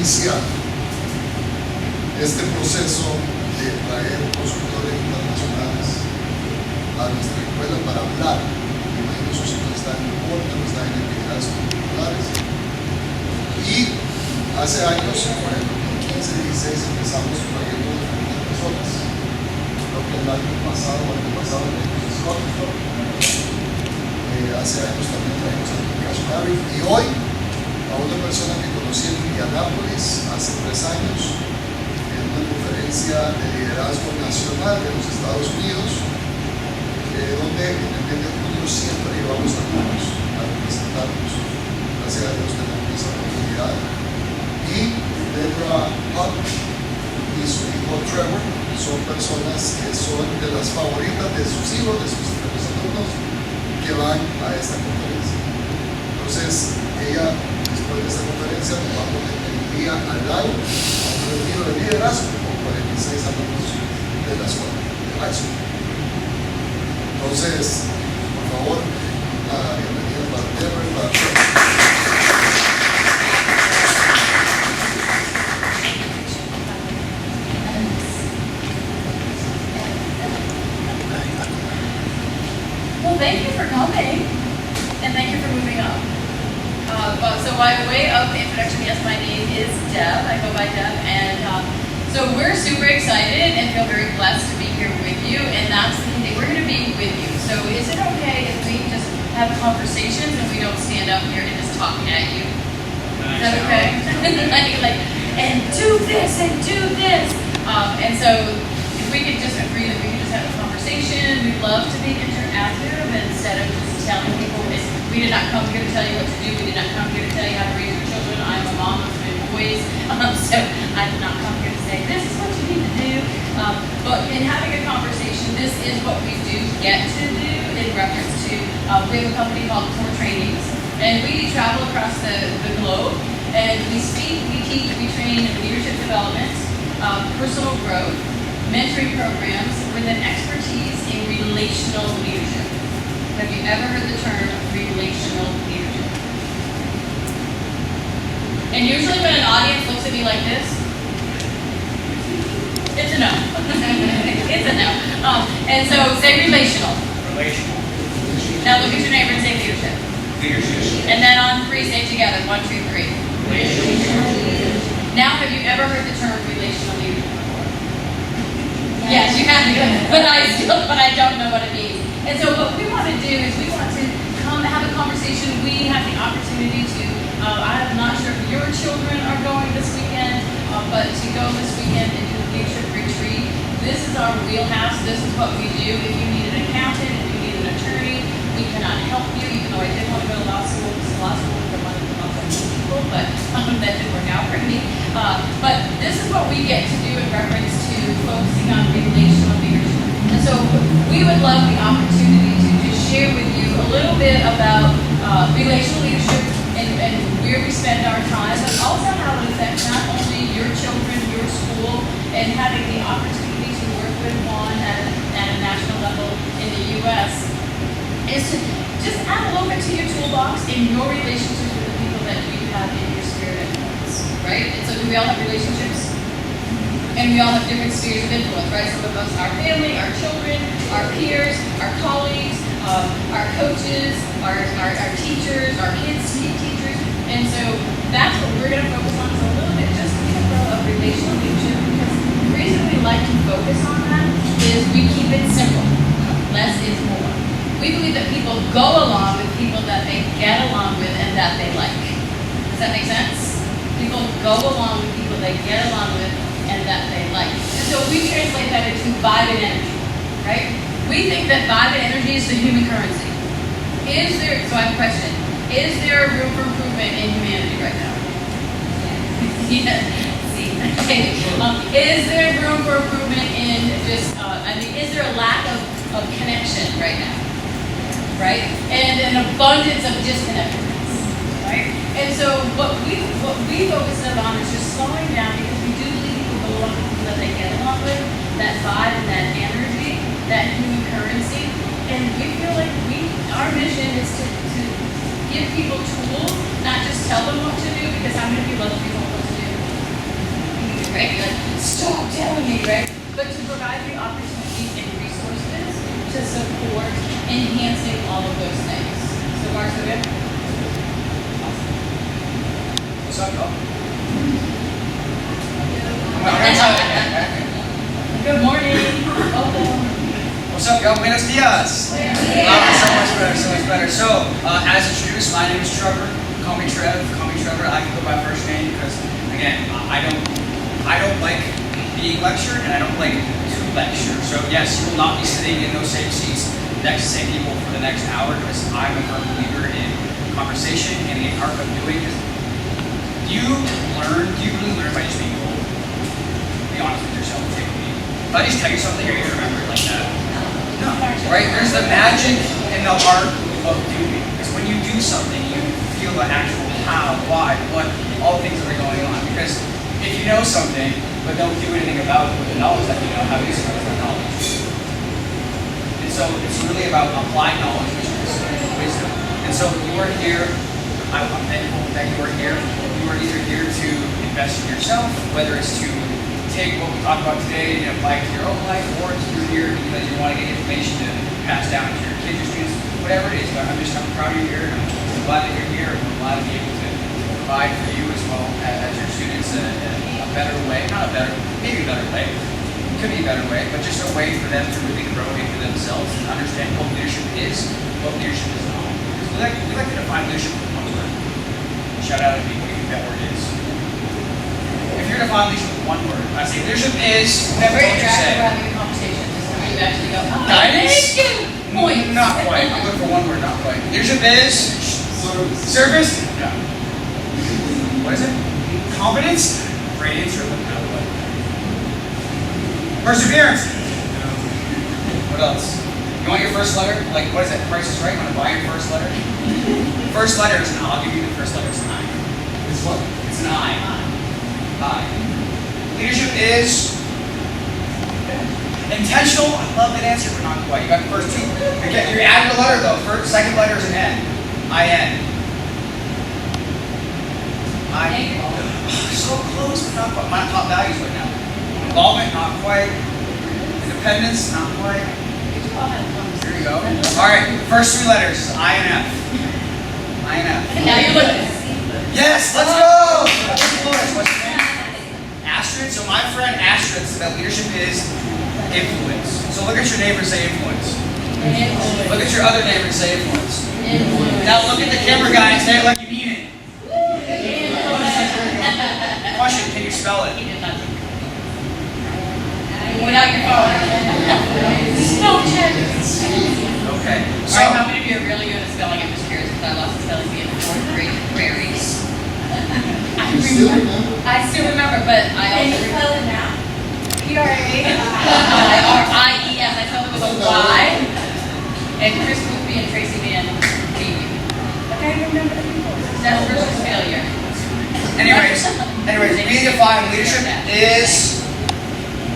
iniciar este proceso de traer consultores internacionales a nuestra escuela para hablar. Me imagino que sus hijos están en deporte, están en actividades curriculares. Y hace años, por ejemplo, en 2015-16 empezamos trayendo diferentes personas. Creo que el año pasado o el año pasado en Scotland. Hace años también trajimos a Cash Mary. Y hoy, a una persona que conocí en Indianápolis hace 3 años, en una conferencia de liderazgo nacional de los Estados Unidos, donde en el mes de junio siempre llevamos a todos a representarnos. Gracias a Dios tenemos esa oportunidad. Y Trevor Hult y su hijo Trevor son personas que son de las favoritas de sus hijos, de sus alumnos, que van a esta conferencia. Entonces, ella, después de esta conferencia, nos va a poner el día al lado a un retiro de liderazgo con 46 alumnos de la escuela, de high school. Entonces, por favor, bienvenida para Trevor y para Trevor. Well, thank you for coming, and thank you for moving up. So by way of introduction, yes, my name is Deb. I go by Deb, and so we're super excited and feel very blessed to be here with you, and that's the thing. We're going to be with you. So is it okay if we just have conversations and we don't stand up here and just talk at you? Is that okay? like, and do this, and do this. And so if we could just agree that we can just have a conversation, we'd love to be interactive instead of just telling people, we did not come here to tell you what to do, we did not come here to tell you how to raise your children. I'm a mom of 2 boys, so I did not come here to say, this is what you need to do. But in having a conversation, this is what we do get to do in reference to, we have a company called Core Trainings, and we travel across the globe, and we speak, we teach, we train in leadership development, personal growth, mentoring programs with an expertise in relational leadership. Have you ever heard the term relational leadership? And usually when an audience looks at me like this, it's a no. It's a no. And so say relational. Relational. Now look at your neighbor and say leadership. Leadership. And then on 3, say it together. 1, 2, 3. Relational. Now have you ever heard the term relational leadership before? Yes, you have, but I don't know what it means. And so what we want to do is we want to come have a conversation. We have the opportunity to, I'm not sure if your children are going this weekend, but to go this weekend and do a leadership retreat. This is our wheelhouse. This is what we do. If you need an accountant, if you need an attorney, we cannot help you, even though I did want to go to law school. Because law school is the money for lots of people, but that didn't work out for me. But this is what we get to do in reference to focusing on relational leadership. And so we would love the opportunity to just share with you a little bit about relational leadership and where we spend our time, but also how it affects not only your children, your school, and having the opportunity to work with one at a national level in the U.S. is to just add a little bit to your toolbox in your relationships with the people that you have in your sphere of influence, right? And so do we all have relationships? And we all have different spheres of influence, right? Some of us, our family, our children, our peers, our colleagues, our coaches, our teachers, our kids' teachers. And so that's what we're going to focus on, is a little bit just of relational leadership, because the reason we like to focus on that is we keep it simple. Less is more. We believe that people go along with people that they get along with and that they like. Does that make sense? People go along with people they get along with and that they like. And so we translate that into vibe and energy, right? We think that vibe and energy is the human currency. So I have a question. Is there room for improvement in humanity right now? Yeah. See. Okay. Is there room for improvement in just, is there a lack of connection right now? Right? And an abundance of disconnectedness, right? And so what we focus on is just slowing down, because we do believe people go along with people that they get along with, that vibe and that energy, that human currency. And we feel like our mission is to give people tools, not just tell them what to do, because how many people tell people what to do? right? You're like, stop telling me, right? But to provide the opportunities and resources to support enhancing all of those things. So far, so good? What's up, y'all? I'm gonna tell you. Good morning. Oh, What's up, y'all? Buenos dias. So much better. So, as introduced, my name is Trevor. Call me Trev. Call me Trevor. I can go by first name because, again, I don't like being lectured, and I don't like to lecture. So, yes, you will not be sitting in those same seats next to the same people for the next hour because I'm a firm believer in conversation and the art of doing it. Do you really learn by just being told? Be honest with yourself. Take with me. If I just tell you something, you're going to remember it like that. No, right? There's the magic in the art of doing. Because when you do something, you feel the actual how, why, what, all things that are going on. Because if you know something, but don't do anything about it with the knowledge that you know, how useful is that knowledge? And so it's really about applied knowledge, which is wisdom. And so you are here, I'm thankful that you are here. You are either here to invest in yourself, whether it's to take what we talked about today and apply it to your own life, or if you're here because you want to get information to pass down to your kids or students, whatever it is. But I'm proud of you here, and I'm glad that you're here, and I'm glad to be able to provide for you as well as your students a better way, not a better, maybe a better way, could be a better way, but just a way for them to really grow into themselves and understand what leadership is, what leadership is not. Because we like to define leadership with one word. Shout out to me, what do you think that word is? If you're defining leadership with one word, I say leadership is, Never what would you interact say? around your conversation, just so you actually go, oh, Guidance? thank you. Point. Not quite. I'm looking for one word, not quite. Leadership is service? No. What is it? Competence? Great answer. No. What? Perseverance? No. What else? You want your first letter? Like, what is it? Price is Right? Want to buy your first letter? First letter is an I. I'll give you the first letter. It's an I. It's what? It's an I. I. Leadership is intentional. I love that answer, but not quite. You got the first two. You added a letter though. Second letter is an N. I-N. So close, but not quite. My top values right now. Involvement, not quite. Independence, not quite. There you go. All right. First three letters. I and F. I and F. Now you're looking. Yes, let's go! What's your name? Astrid. So my friend Astrid said that leadership is influence. So look at your neighbor and say influence. Look at your other neighbor and say influence. Now look at the camera guy and say it like you mean it. Question, can you spell it? Without your phone. Spell check. Okay. So, Alright, how many of you are really good at spelling? I'm just curious because I lost the spelling bee in the fourth grade prairies. You still remember? I still remember, but I also spell it now? I-R-I-E-S. I told him it was a Y. And Chris Boothby and Tracy Van B. Okay, I remember the people. That's versus failure. anyways, we need to define leadership is.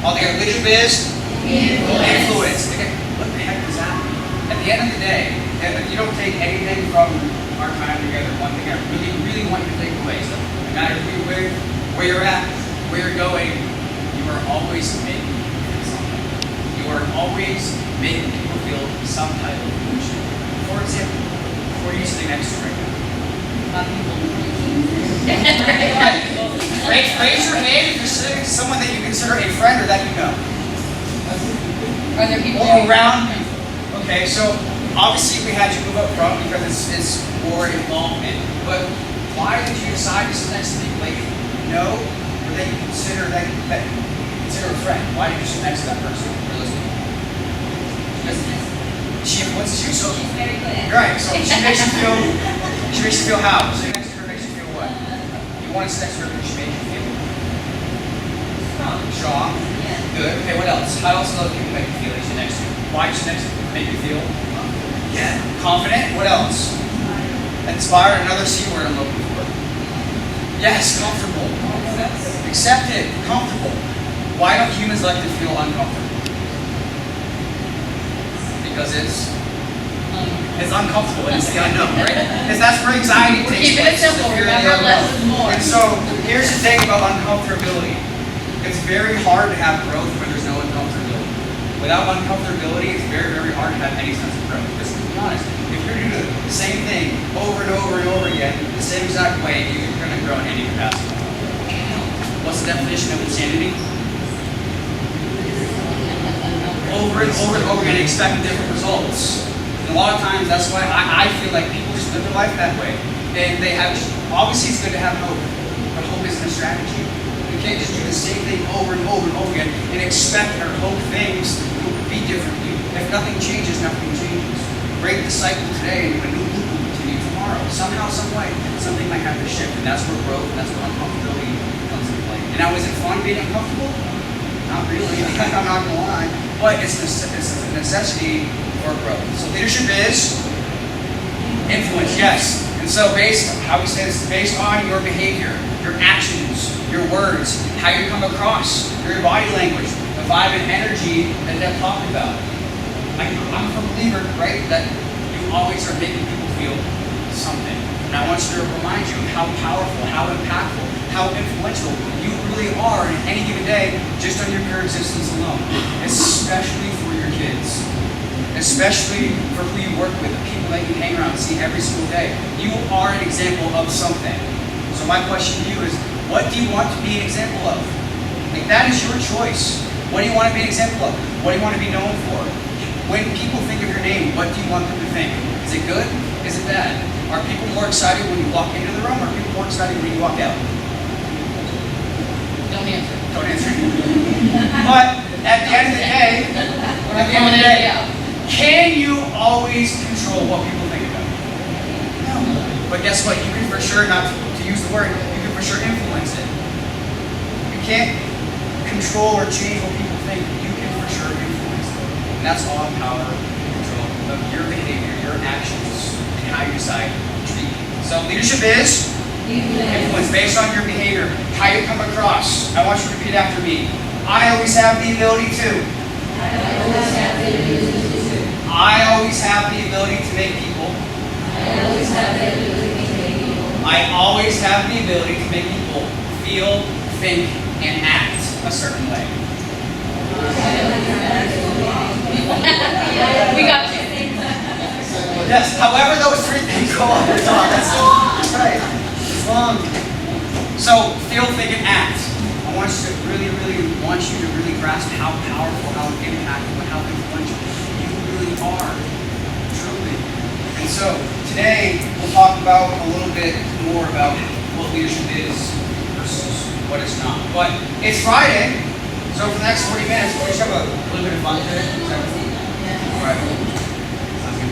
Altogether, leadership is influence. Okay, what the heck does that mean? At the end of the day, if you don't take anything from our time together, one thing I really want you to take away is that no matter where you're at, where you're going, you are always making people feel something. You are always making people feel some type of emotion. For example, who are you sitting next to right now? Raise your hand if you're sitting next to someone that you consider a friend or that you know. Are there people Or around you. Okay, so obviously we had you move up front because it's more involvement. But why did you decide to sit next to people that you know or that you consider that you consider a friend? Why did you sit next to that person or those people? Because she influences you, so She's very good. right. So she makes you feel how? Sitting next to her makes you feel what? You want to sit next to her because she makes you feel strong. Good. Okay, what else? How else do other people make you feel that you sit next to? Why you sit next to them? Make you feel? Yeah. Confident. What else? Inspired. Another C word I'm looking for. Yes, comfortable. Accepted. Comfortable. Why don't humans like to feel uncomfortable? Because it's uncomfortable. It's the unknown, right? Because that's where anxiety takes Keep it place. simple. The fear of the Remember, unknown. less is more. And so here's the thing about uncomfortability. It's very hard to have growth when there's no uncomfortability. Without uncomfortability, it's very, very hard to have any sense of growth. Because to be honest, if you're doing the same thing over and over and over again, the same exact way, you're going to grow in any capacity. What's the definition of insanity? Over and over and over again, expecting different results. And a lot of times, that's why I feel like people just live their life that way. They have, obviously it's good to have hope, but hope isn't a strategy. You can't just do the same thing over and over and over again and expect or hope things will be different. If nothing changes, nothing changes. Break the cycle today and a new loop will continue tomorrow. Somehow, some way, something might have to shift, and that's where growth, and that's where uncomfortability comes into play. And now, is it fun being uncomfortable? Not really, I'm not gonna lie. But it's a necessity for growth. So leadership is influence, yes. And so how we say this, based on your behavior, your actions, your words, how you come across, your body language, the vibe and energy that Deb talked about. I'm a believer, right, that you always are making people feel something. And I want you to remind you how powerful, how impactful, how influential you really are in any given day just on your pure existence alone. Especially for your kids. Especially for who you work with, the people that you hang around and see every single day. You are an example of something. So my question to you is, what do you want to be an example of? Like, that is your choice. What do you want to be an example of? What do you want to be known for? When people think of your name, what do you want them to think? Is it good? Is it bad? Are people more excited when you walk into the room, or are people more excited when you walk out? Don't answer. Don't answer. But at the end of the day, can you always control what people think about you? No. But guess what? You can for sure, not to use the word, you can for sure influence it. You can't control or change what people think. You can for sure influence it. And that's all power and control of your behavior, your actions, and how you decide to treat people. So leadership is influence based on your behavior, how you come across. I want you to repeat after me. I always have the ability to. I always have the ability to make people. I always have the ability to make people feel, think, and act a certain way. We got you. Yes, however those three things go on the top. That's right. It's long. So, feel, think, and act. I want you to really grasp how powerful, how impactful, and how influential you really are. Truly. And so, today, we'll talk about a little bit more about what leadership is versus what it's not. But it's Friday, so for the next 40 minutes, we'll just have a little bit of fun today. Is that cool? All right. Sounds good.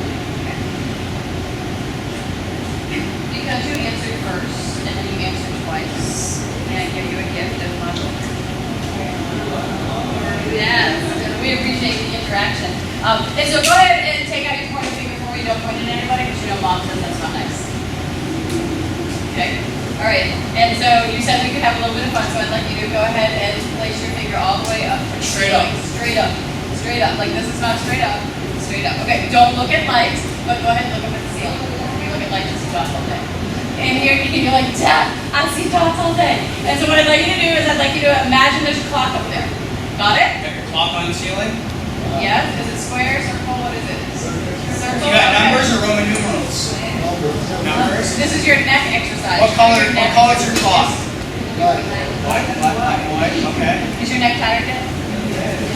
Because you answered first, and then you answered twice, and I give you a gift of love. Yes, we appreciate the interaction. And so go ahead and take out your pointer finger before you don't point it at anybody, because you know Mom says that's not nice. Okay? All right. And so you said we could have a little bit of fun, so I'd like you to go ahead and place your finger all the way up. Straight up. Straight up. Straight up. Like this is not straight up. Straight up. Okay, don't look at lights, but go ahead and look up at the ceiling. We look at lights and see dots all day. And here you're like, Dad, I see dots all day. And so what I'd like you to do is I'd like you to imagine there's a clock up there. Got it? Got your clock on the ceiling? Yes. Is it square, circle? What is it? Circle. You got Okay. numbers or Roman numerals? Numbers? This is your neck exercise. What color is your clock? Right. White. Okay. Is your neck tired yet?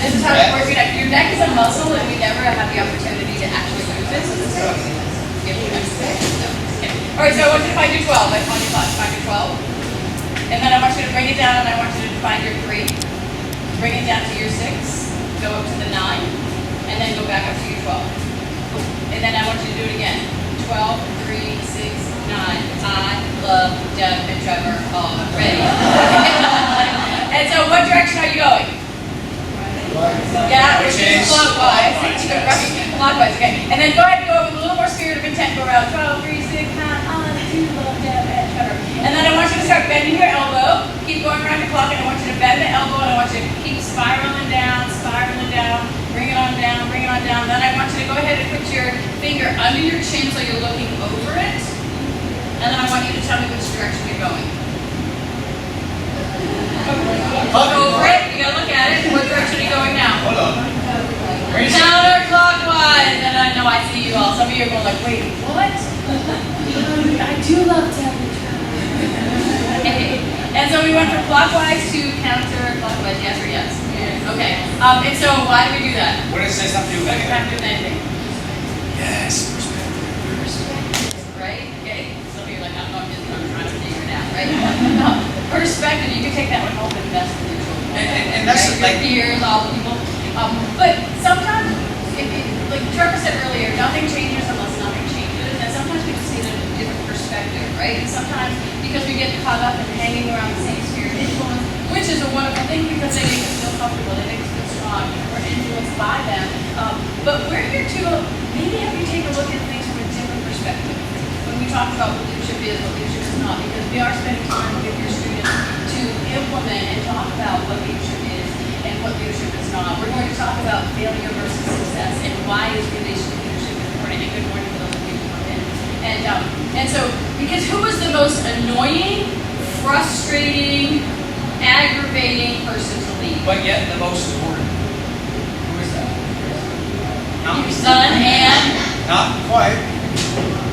This is how it works. Your neck is a muscle, and we never have the opportunity to actually use it. So this is give you exercise. Okay. All right. So I want you to find your 12. I want you to find your 12, and then I want you to bring it down, and I want you to find your 3. Bring it down to your 6. Go up to the 9, and then go back up to your 12. And then I want you to do it again. 12, 3, 6, 9. I love Deb and Trevor already. And so what direction are you going? Yeah, which is clockwise. Right, clockwise, okay. And then go ahead and go with a little more spirit of intent. Go around 12, 3, 6, 9. I do love Deb and Trevor. And then I want you to start bending your elbow. Keep going around your clock, and I want you to bend the elbow, and I want you to keep spiraling down. Bring it on down. Then I want you to go ahead and put your finger under your chin so you're looking over it. And then I want you to tell me which direction you're going. Over it. you all. Some of you are going like, wait, what? I do love tablet And so we went from clockwise to counterclockwise, yes or yes? Okay. And so why do we do that? What does this have to do with What does it anything? have to do with anything? Yes, perspective. Right? Okay. Some of you are like, I'm trying to figure it out, right? Perspective, you can take that one home and invest in your children. And that's right? Your peers, all the people. But sometimes, like Trevor said earlier, nothing changes unless nothing changes. And sometimes we just need a different perspective, right? And sometimes because we get caught up in hanging around the same sphere of influence, which is a wonderful thing because they make us feel comfortable, they make us feel strong, we're influenced by them. But we're here to maybe have you take a look at things from a different perspective. When we talk about what leadership is, what leadership is not, because we are spending time with your students to implement and talk about what leadership is and what leadership is not. We're going to talk about failure versus success and why is leadership important. And good morning for those of you who come in. And so, because who is the most annoying, frustrating, aggravating person to lead? But yet the most important. Who is that? Not Your son and Not quite.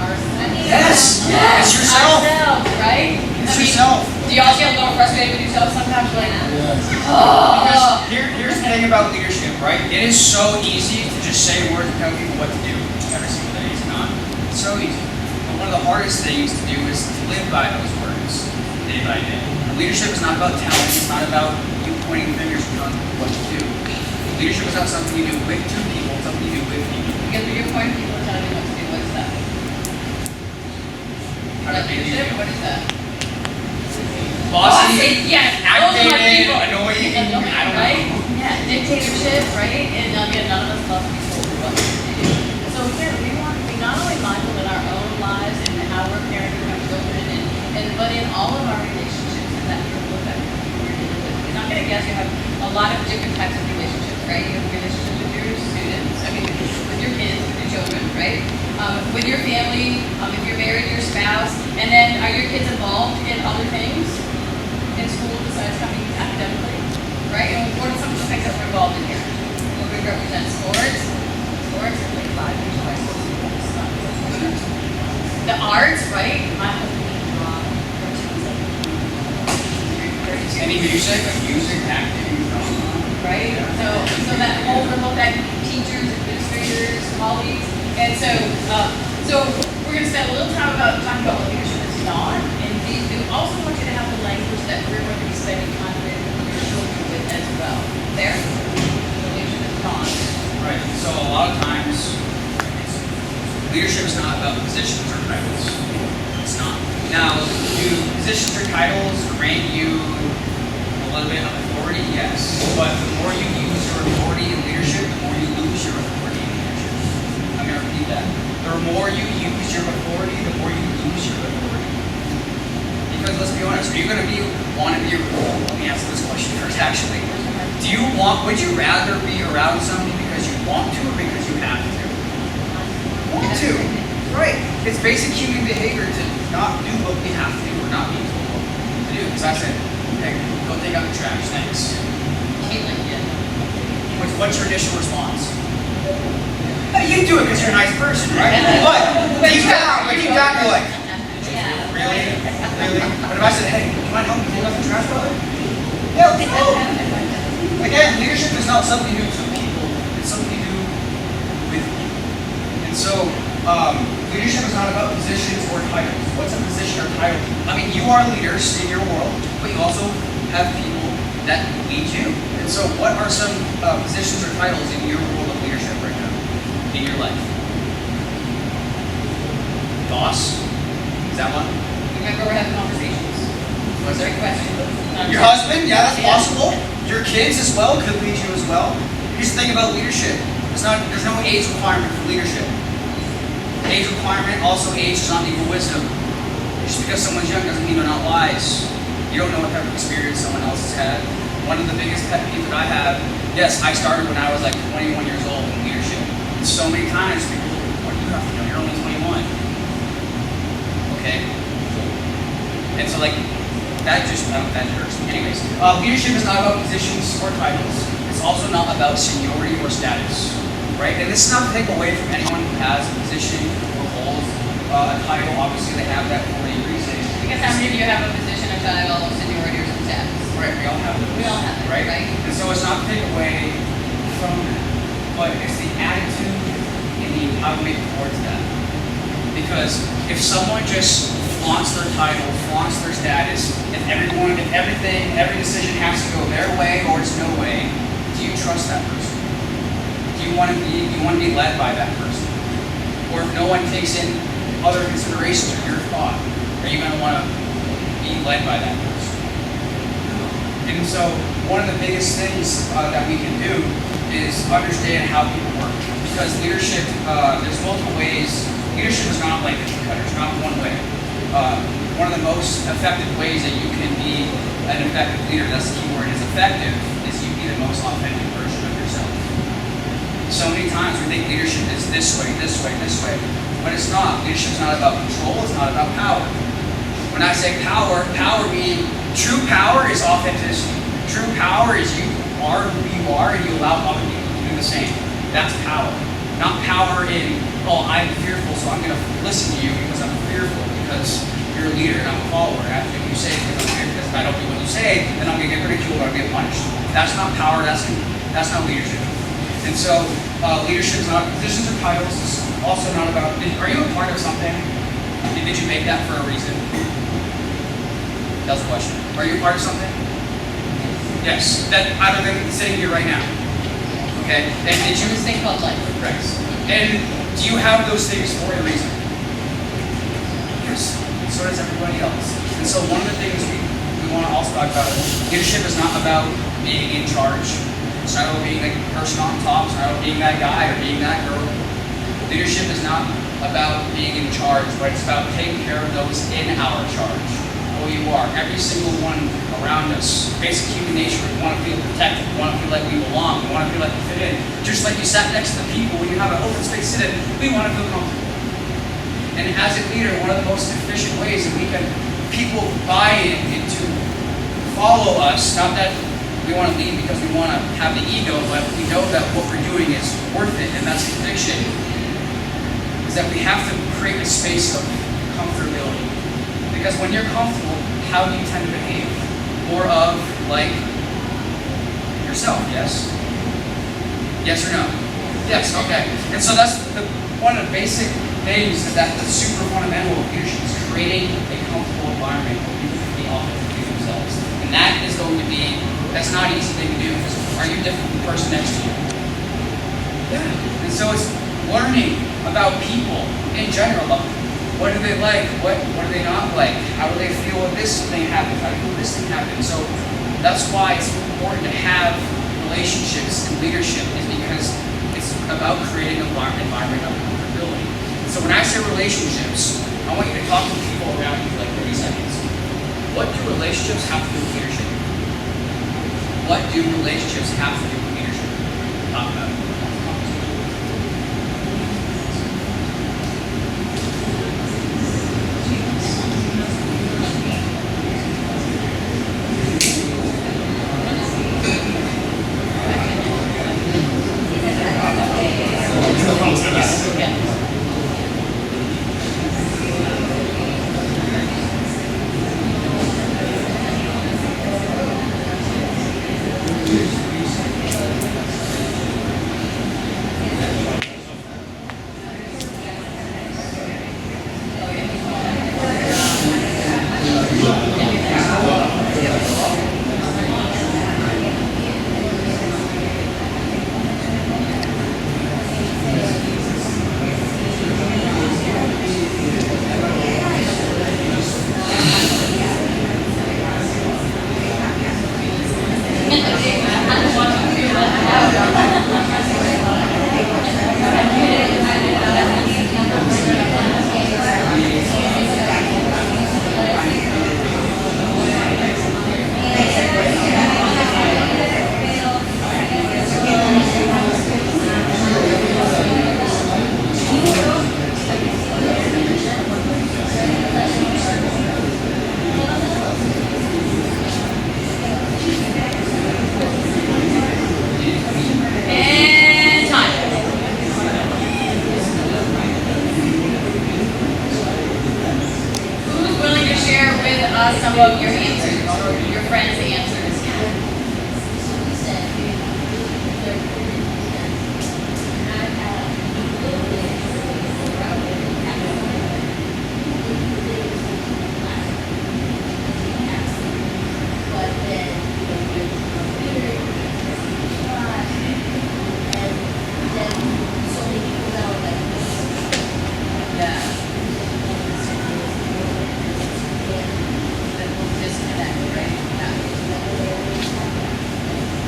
our son. Yes. It's yourself. Ourselves, right? It's I mean, yourself. do y'all get a little frustrated with yourself sometimes? Like, Yes. oh. Here's the thing about leadership, right? It is so easy to just say words and tell people what to do every single day. It's not. It's so easy. But one of the hardest things to do is to live by those words day by day. Leadership is not about talent. It's not about you pointing fingers and telling people what to do. Leadership is not something you do with two people. It's something you do with people. Because when you're pointing people and telling them what to do, what is that? How to Like be leadership? What is that? bossy, Yes, those are my aggravated, people. annoying. I don't Right? know. Yeah, dictatorship, right? And again, none of us love to be told what to do. So again, we want to be not only mindful in our own lives and how we're parenting our children, but in all of our relationships, and that we look at people we're dealing with. Because I'm going to guess you have a lot of different types of relationships, right? You have a relationship with your students, with your kids, with your children, right? With your family, if you're married, your spouse, and then are your kids involved in other things in school besides coming academically, right? And what are some of the things that we're involved in here? What we represent sports, like 5 years away, so it's not the arts, right? My husband can draw cartoons. Any music, acting, Right? So that whole remote that teachers, administrators, colleagues, and so we're going to spend a little time talking about what leadership is not, and we also want you to have the language that we're going to be spending time with your children with as well. There, the leadership is not. Right. So a lot of times, leadership is not about positions or titles. It's not. Now, do positions or titles grant you a little bit of authority? Yes. But the more you use your authority in leadership, the more you lose your authority in leadership. I'm going to repeat that. The more you use your authority, the more you lose your authority. Because let's be honest, are you going to want to be? Let me answer this question first. Actually, would you rather be around somebody because you want to or because you have to? Want to, right? It's basic human behavior to not do what we have to do or not be told what to do. Because I said, hey, go take out the trash. Thanks. Caitlin, yeah. What's your initial response? You do it because you're a nice person, right? But deep down, you're like, really? But if I said, hey, do you mind helping me take out the trash, brother? Hell no! Again, leadership is not something you do to people, it's something you do with people. And so, leadership is not about positions or titles. What's a position or title? I mean, you are leaders in your world, but you also have people that lead you. And so, what are some positions or titles in your world of leadership right now? In your life? Boss? Is that one? Remember, we're having conversations. What's that? Great question. Your husband? Yeah, that's possible. Your kids as well could lead you as well. Here's the thing about leadership. There's no age requirement for leadership. Age requirement, also age does not equal wisdom. Just because someone's young doesn't mean they're not wise. You don't know what type of experience someone else has had. One of the biggest pet peeves that I have, yes, I started when I was like 21 years old in leadership. And so many times people, what do you have to know? You're only 21. Okay? And so like, that hurts me. Anyways, leadership is not about positions or titles. It's also not about seniority or status. right? And this is not to take away from anyone who has a position or holds a title. Obviously, they have that for a reason. Because how many of you have a position, a title, seniority, or some status? Right, we all have those. We all have it, right? right? And so it's not to take away from that, but it's the attitude and the empowerment towards that. Because if someone just flaunts their title, flaunts their status, if everything, every decision has to go their way or it's no way, do you trust that person? Do you want to be led by that person? Or if no one takes in other considerations or your thought, are you going to want to be led by that person? And so one of the biggest things that we can do is understand how people work. Because leadership, there's multiple ways. Leadership is not like cookie cutter. It's not one way. One of the most effective ways that you can be an effective leader, that's the key word, is effective, is you be the most authentic version of yourself. So many times we think leadership is this way, this way, this way, but it's not. Leadership is not about control, it's not about power. When I say power, power meaning true power is authenticity. True power is you are who you are and you allow other people to do the same. That's power. Not power in, oh, I'm fearful, so I'm going to listen to you because I'm fearful, because you're a leader and I'm a follower. And I have to do what you say because I'm fearful. Because if I don't do what you say, then I'm going to get ridiculed or I'm going to get punished. That's not power, that's not leadership. And so leadership is not positions or titles. It's also not about, are you a part of something? Did you make that for a reason? That's the question. Are you a part of something? Yes. That other than sitting here right now. Okay. And did you? This thing called life. Right. And do you have those things for a reason? Yes. So does everybody else. And so one of the things we want to also talk about is leadership is not about being in charge. It's not about being like the person on top. It's not about being that guy or being that girl. Leadership is not about being in charge, but it's about taking care of those in our charge. Who you are. Every single one around us, basic human nature, we want to feel protected, we want to feel like we belong, we want to feel like we fit in. Just like you sat next to the people when you have an open space sit in, we want to feel comfortable. And as a leader, one of the most efficient ways that we can people buy in and to follow us, not that we want to lead because we want to have the ego, but we know that what we're doing is worth it, and that's conviction, is that we have to create a space of comfortability. Because when you're comfortable, how do you tend to behave? More of like yourself, yes? Yes or no? Yes, okay. And so that's one of the basic things is that the super fundamental of leadership is creating a comfortable environment where people can be authentically themselves. And that is going to be, that's not an easy thing to do because are you different from the person next to you? Yeah. And so it's learning about people in general. What do they like? What do they not like? How do they feel when this thing happens? How do they feel when this thing happens? So that's why it's important to have relationships and leadership is because it's about creating an environment of comfortability. So when I say relationships, I want you to talk to people around you for like 30 seconds. What do relationships have to do with leadership? What do relationships have to do with leadership? Talk about it. us some of your answers, or your friends' answers. So we said, they're pretty intense. And I had little things around it. But then, and then so many people that were like, Yeah. That will disconnect, right? Yeah.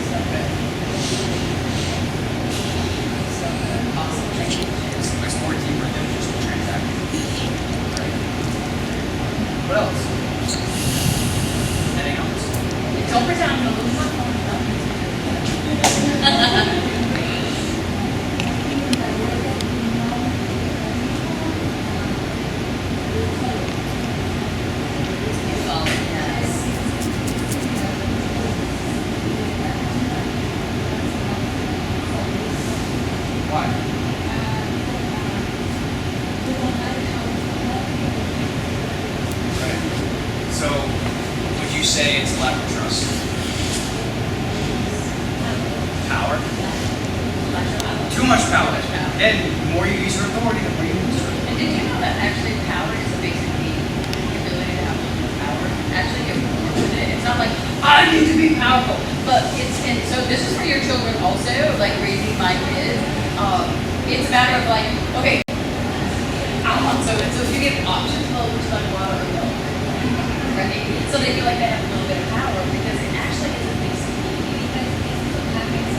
So good. So good. Awesome. Thank you. It's more deeper than just a transaction. What else? Anything else? Don't pretend I'm gonna lose my phone. Oh, yes. Why? Right. So, would you say it's lack of trust? Power? Too much power. And the more you use your authority, the more you lose your And did you know that actually power is a basic need? The ability to have a little power. Actually, get more with it. It's not like, I need to be powerful. But it's, and so this is for your children also, like raising my kids. It's a matter of like, okay, I want soda. So if you give options, well, would you like water or milk? Right? So they feel like they have a little bit of power because it actually is a basic need. Because it's what happens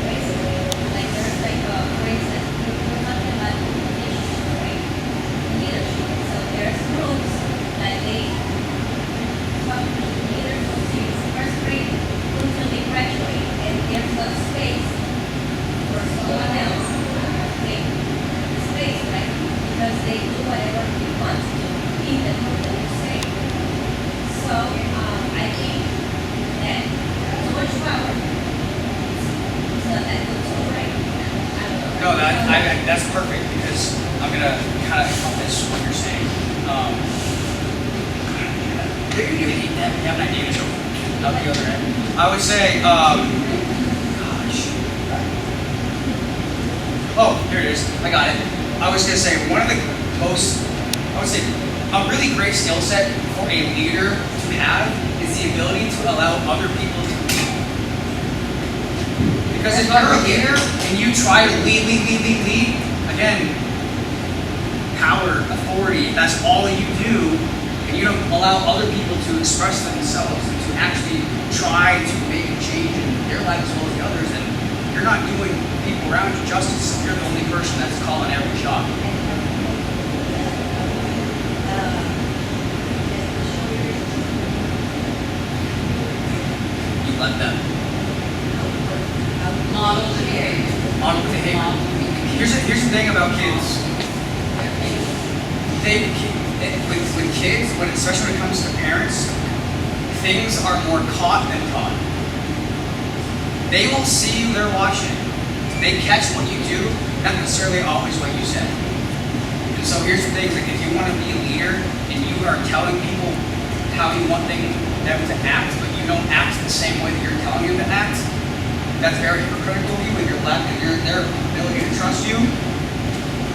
basically. Like there's like for instance, we're talking about leadership, right? Leadership. So there's groups that they come to leaders from first grade until they graduate, and there's no space for someone else to take space, right? Because they do whatever they want to in the group that you say. So I think that too much power is not that good, so right? I don't know. No, that's perfect because I'm gonna kind of encompass what you're saying. You hate that. You have an idea, so out the other end. I would say, gosh. Oh, here it is. I got it. I was gonna say one of the most, I would say, a really great skill set for a leader to have is the ability to allow other people to lead. Because if you're a leader and you try to lead, again, power, authority, if that's all that you do, and you don't allow other people to express themselves and to actually try to make a change in their life as well as the others, then you're not doing people around you justice. You're the only person that's calling every shot. You let them Model the behavior. model behavior. Model the behavior. Here's the thing about kids. With kids, especially when it comes to parents, things are more caught than taught. They will see you, they're watching. They catch what you do, not necessarily always what you said. And so here's the thing, like if you want to be a leader and you are telling people how you want them to act, but you don't act the same way that you're telling them to act, that's very hypocritical of you, and their ability to trust you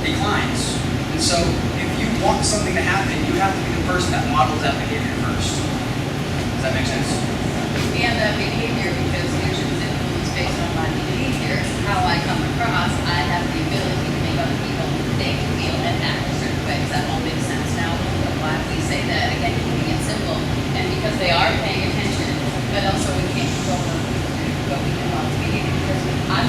declines. And so if you want something to happen, you have to be the person that models that behavior first. Does that make sense? And that behavior, because leadership is influenced based on my behavior, how I come across, I have the ability to make other people think, feel, and act a certain way. Does that all make sense now? I'm glad we say that, again, keeping it simple. And because they are paying attention, but also we can't control them, but we can model behavior. Because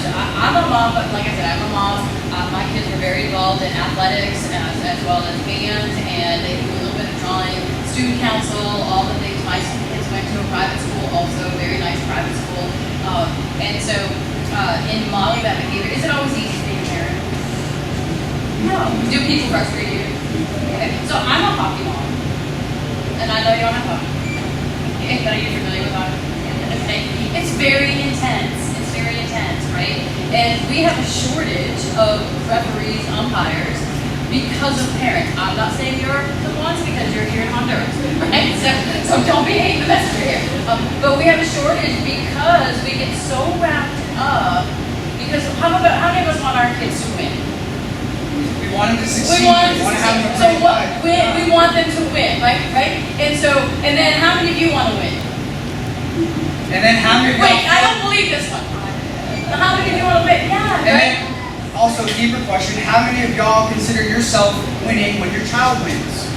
I'm a mom, but like I said, I'm a mom. My kids were very involved in athletics as well as bands, and they do a little bit of drawing, student council, all the things. My kids went to a private school, also a very nice private school. And so in modeling that behavior, is it always easy to be a parent? No. Do people frustrate you? Okay. So I'm a hockey mom, and I know you don't have hockey. Okay, but are you familiar with hockey? Okay. It's very intense. It's very intense, right? And we have a shortage of referees, umpires, because of parents. I'm not saying you're the ones because you're here in Honduras, right? So don't be hating the messenger here. But we have a shortage because we get so wrapped up. Because how many of us want our kids to win? We want them to succeed. We want them to want to have succeed. them So great what? life. We want them to win, right? And then how many of you want to win? And then how many of Wait, y'all- I don't believe this one. How many of you want to win? Yeah, And right? then, also deeper question, how many of y'all consider yourself winning when your child wins?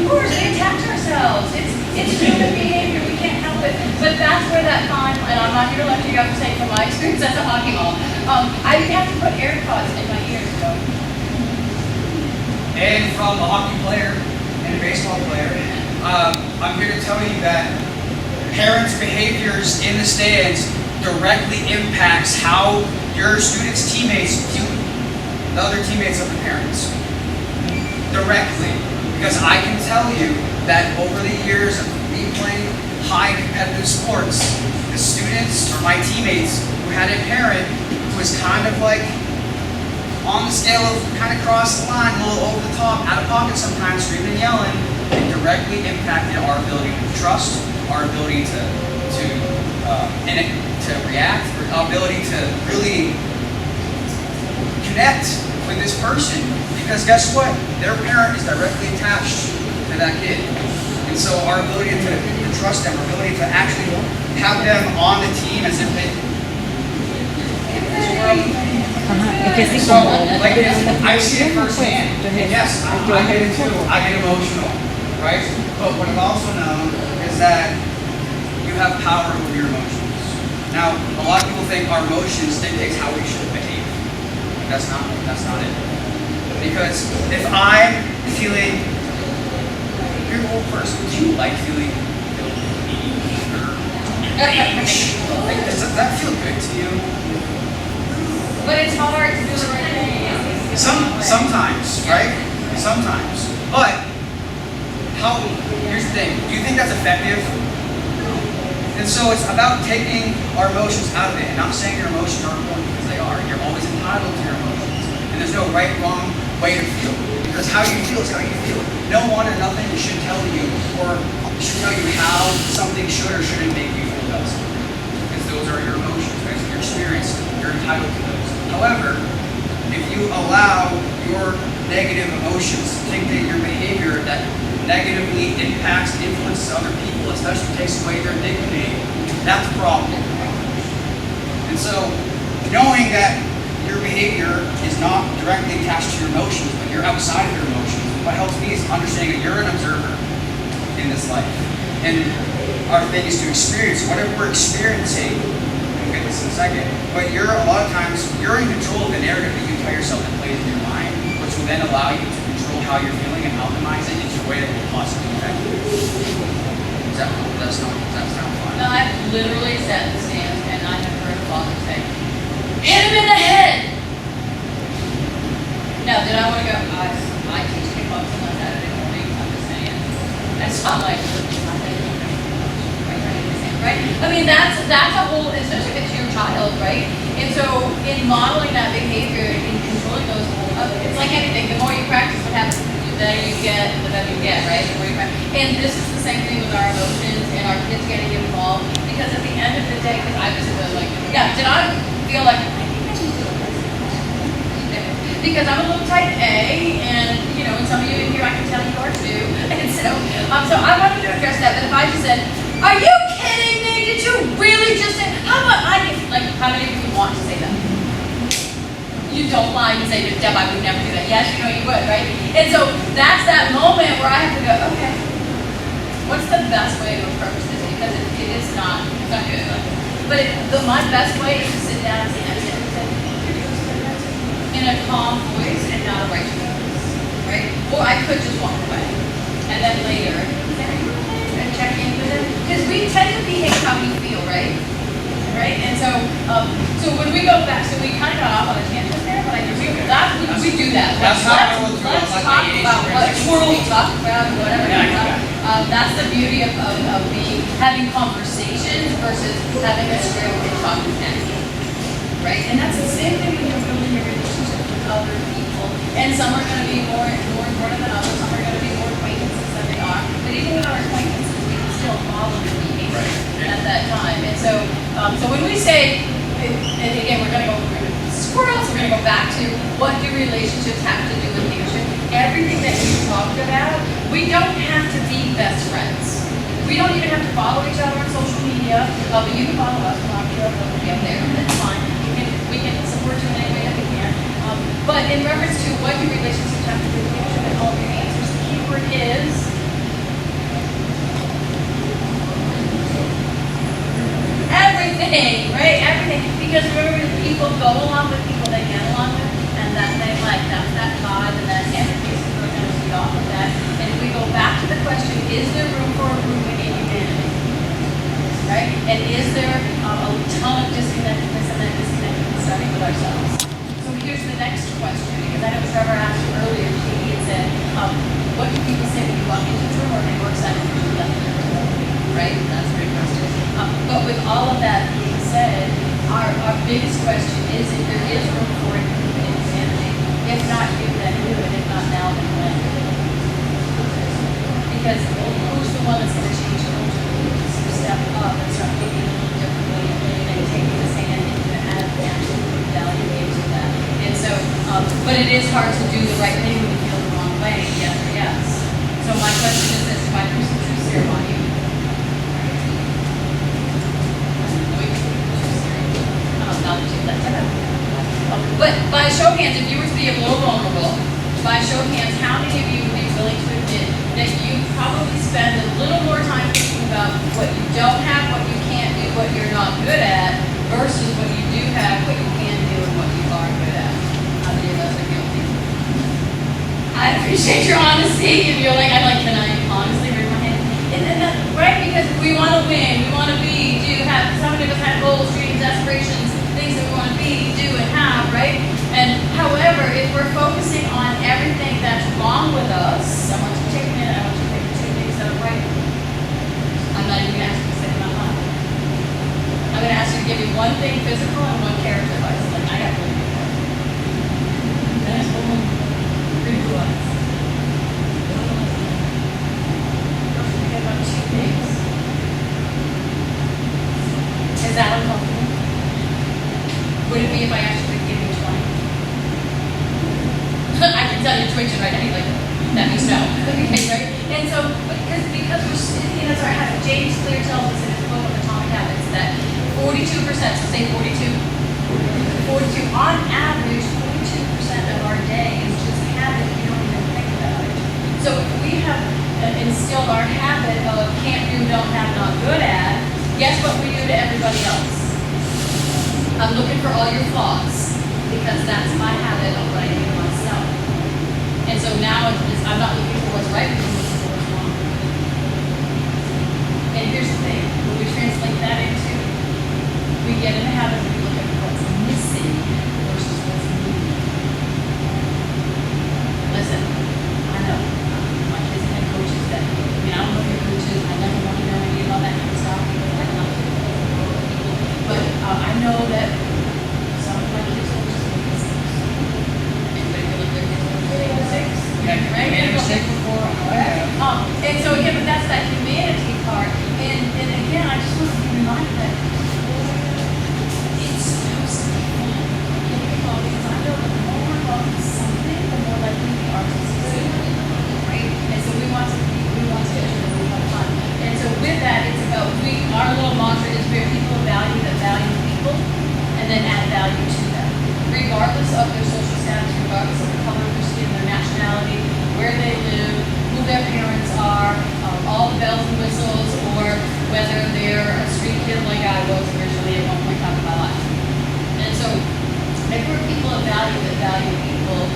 Of course, we attach ourselves. It's human behavior. We can't help it. But that's where that fine, and I'm not here to lecture you. I'm saying from my experience as a hockey mom, I have to put AirPods in my ears, though. And from a hockey player and a baseball player, I'm here to tell you that parents' behaviors in the stands directly impacts how your students' teammates view the other teammates of the parents. Directly. Because I can tell you that over the years of me playing high competitive sports, the students or my teammates who had a parent who was kind of like on the scale of kind of cross the line, a little over the top, out of pocket sometimes, screaming and yelling, it directly impacted our ability to trust, our ability to react, our ability to really connect with this person. Because guess what? Their parent is directly attached to that kid. And so our ability to trust them, our ability to actually have them on the team as if they... So, like, I see it firsthand. And yes, I get it too. I get emotional, right? But what I've also known is that you have power over your emotions. Now, a lot of people think our emotions dictates how we should behave. That's not it. Because if I'm feeling, you're the old person, do you like feeling anger? Like, does that feel good to you? But it's hard to do the right thing. Sometimes, right? Sometimes. But here's the thing. Do you think that's effective? And so it's about taking our emotions out of it and not saying your emotions are important because they are. You're always entitled to your emotions. And there's no right, wrong way to feel. Because how you feel is how you feel. No one or nothing should tell you or should tell you how something should or shouldn't make you feel best. Because those are your emotions, right? Your experience. You're entitled to those. However, if you allow your negative emotions to dictate your behavior that negatively impacts and influences other people, especially takes away their dignity, that's a problem. And so, knowing that your behavior is not directly attached to your emotions, but you're outside of your emotions, what helps me is understanding that you're an observer in this life. And our thing is to experience whatever we're experiencing. We'll get this in a second. But a lot of times, you're in control of the narrative that you tell yourself that plays in your mind, which will then allow you to control how you're feeling and optimize it into a way that will possibly affect you. Does that sound fun? No, I've literally sat in the stands and I have heard a father say, hit him in the head! Now, did I want to go, I teach kickboxing on Saturday morning, I'm just saying. That's not like, right? I mean, that's a whole, especially if it's your child, right? And so, in modeling that behavior, in controlling those, it's like anything, the more you practice, what happens? The better you get, the better you get, right? The more you practice. And this is the same thing with our emotions and our kids getting involved, because at the end of the day, because I was like, yeah, did I feel like, I think I need to do this? Because I'm a little type A, and, and some of you in here, I can tell you are too. And so I wanted to address that, but if I just said, are you kidding me? Did you really just say, how about I get, like, how many of you want to say that? You don't lie and say, Deb, I would never do that. Yes, you would, right? And so that's that moment where I have to go, okay, what's the best way to approach this? Because it is not good. But my best way is to sit down and say, in a calm voice and not a righteous voice, right? Or I could just walk away. And then later, say, are you okay? And check in with them. Because we tend to behave how we feel, right? Right? And so when we go back, so we kind of got off on a tangent there, but we do that. That's how I will do it. Let's Like talk my about age, what right? we talk about, whatever. Yeah, That's the beauty of having conversations versus having a script and talking at you. Right? And that's the same thing when you're building your relationship with other people. And some are going to be more important than others. Some are going to be more acquaintances than follow the behavior Right. at that time. And so, so when we say, and again, we're gonna go squirrels, we're gonna go back to what do relationships have to do with leadership? Everything that you talked about, we don't have to be best friends. We don't even have to follow each other on social media, but you can follow us, we'll knock you up, we'll be up there, and that's fine. We can support you in any way that we can. But in reference to what do relationships have to do with leadership and all of your answers, the key word is everything, right? Everything. Because remember, people go along with people they get along with, and that they like, that's that vibe, and that energy, so we're going to feed off of that. And if we go back to the question, is there room for improvement in humanity? Right? And is there a ton of disconnectedness and that disconnectedness starting with ourselves? So here's the next question, because I know Trevor asked you earlier, he had said, what do people say when you walk into the room or they work side of the left? Right? That's a great question. But with all of that being said, our biggest question is if there is room for improvement in humanity. If not you, then who? And if not now, then when? Because who's the one that's going to change culture? Who's to step up and start thinking a little differently and taking this hand into add absolute value into that. And so, but it is hard to do the right thing when you feel the wrong way, yes or yes. So my question is this, if I do some true ceremony, but by show of hands, if you were to be a little vulnerable, by show of hands, how many of you would be willing to admit that you probably spend a little more time thinking about what you don't have, what you can't do, what you're not good at, versus what you do have, what you can do, and what you are good at? How many of us are guilty? I appreciate your honesty, and you're like, can I honestly raise my hand? And then that, right? Because we want to win, we want to be, some of us have goals, dreams, aspirations, things that we want to be, do, and have, right? And however, if we're focusing on everything that's wrong with us, I want you to take a minute, I want you to pick the two things that are right. I'm not even going to ask you to say them out loud. I'm going to ask you to give me one thing physical and one character advice. Like, I got really good at. Nice woman. Pretty blue eyes. Don't forget about two things. Is that uncomfortable? Would it be if I asked you to give me 20? I can tell you're twitching right now. You're like, that means no. Okay, right? And so, because we're sitting as our habit, James Clear tells us in his book of Atomic Habits that 42%, so say 42, on average, 42% of our day is just habit. We don't even think about it. So if we have instilled our habit of can't do, don't have, not good at, guess what we do to everybody else? I'm looking for all your flaws because that's my habit of what I do to myself. And so now I'm not looking for what's right, I'm looking for what's wrong. And here's the thing, when we translate that into, we get in the habit of looking at what's missing versus what's needed. Listen, I know, my kids have had coaches that, I don't know if you're coaches, I never want to know any of all that kind of stuff because I'm not people. But I know that some of my kids are just anybody feel like their kids are 6? Yeah, Right? made a mistake before, I know I have. And so again, but that's that humanity part. And again, I just want to be reminded that it's supposed to be fun. Because I know that the more we're involved in something, the more likely we are to succeed. Right? And so we want to make sure that we have fun. And so with that, it's about our little mantra is we're people of value that value people and then add value to them. Regardless of their social status, regardless of the color of their skin, their nationality, where they live, who their parents are, all the bells and whistles, or whether they're a street kid like I was originally at one point in time in my life. And so, if we're people of value that value people,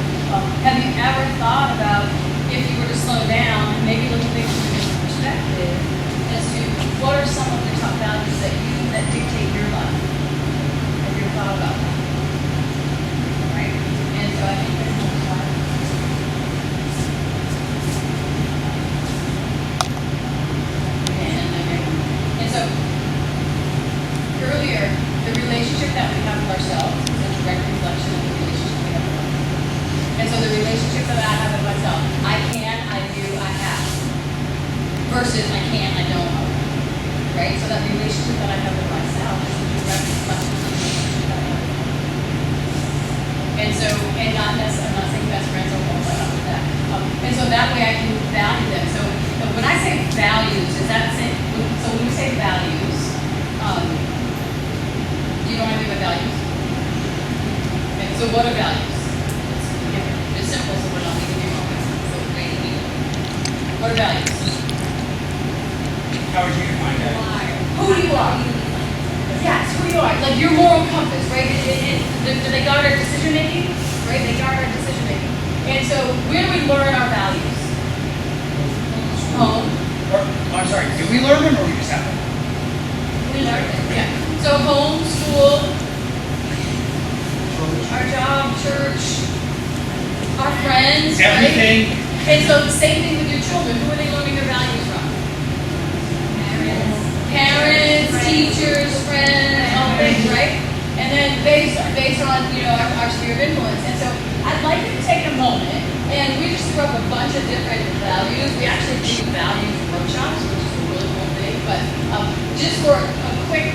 have you ever thought about if you were to slow down and maybe look at things from a different perspective as to what are some of the top values that dictate your life? Have you ever thought about that? Right? And so I think there's more time. And so earlier, the relationship that we have with ourselves is a direct reflection of the relationship we have with others. And so the relationship that I have with myself, I can, I do, I have. Versus I can't, I don't. value them. So when I say values, is that saying, so when we say values, do you know anything about values? Okay, so what are values? It's simple, so we're not making you wrong. So great. What are values? How would you define that? Who you are. Yes, who you are. Like your moral compass, right? Do they guide our decision making? Right? They guide our decision making. And so where do we learn our values? Home. I'm sorry, do we learn them or we just have them? We learn it. Yeah. So home, school, our job, church, our friends, Everything. right? And so the same thing with your children. Who are they learning their values from? Parents, teachers, friends, all things, right? And then based on our sphere of influence. And so I'd like you to take a moment, and we just threw up a bunch of different values. We actually do values workshops, which is a really cool thing. But just for a quick,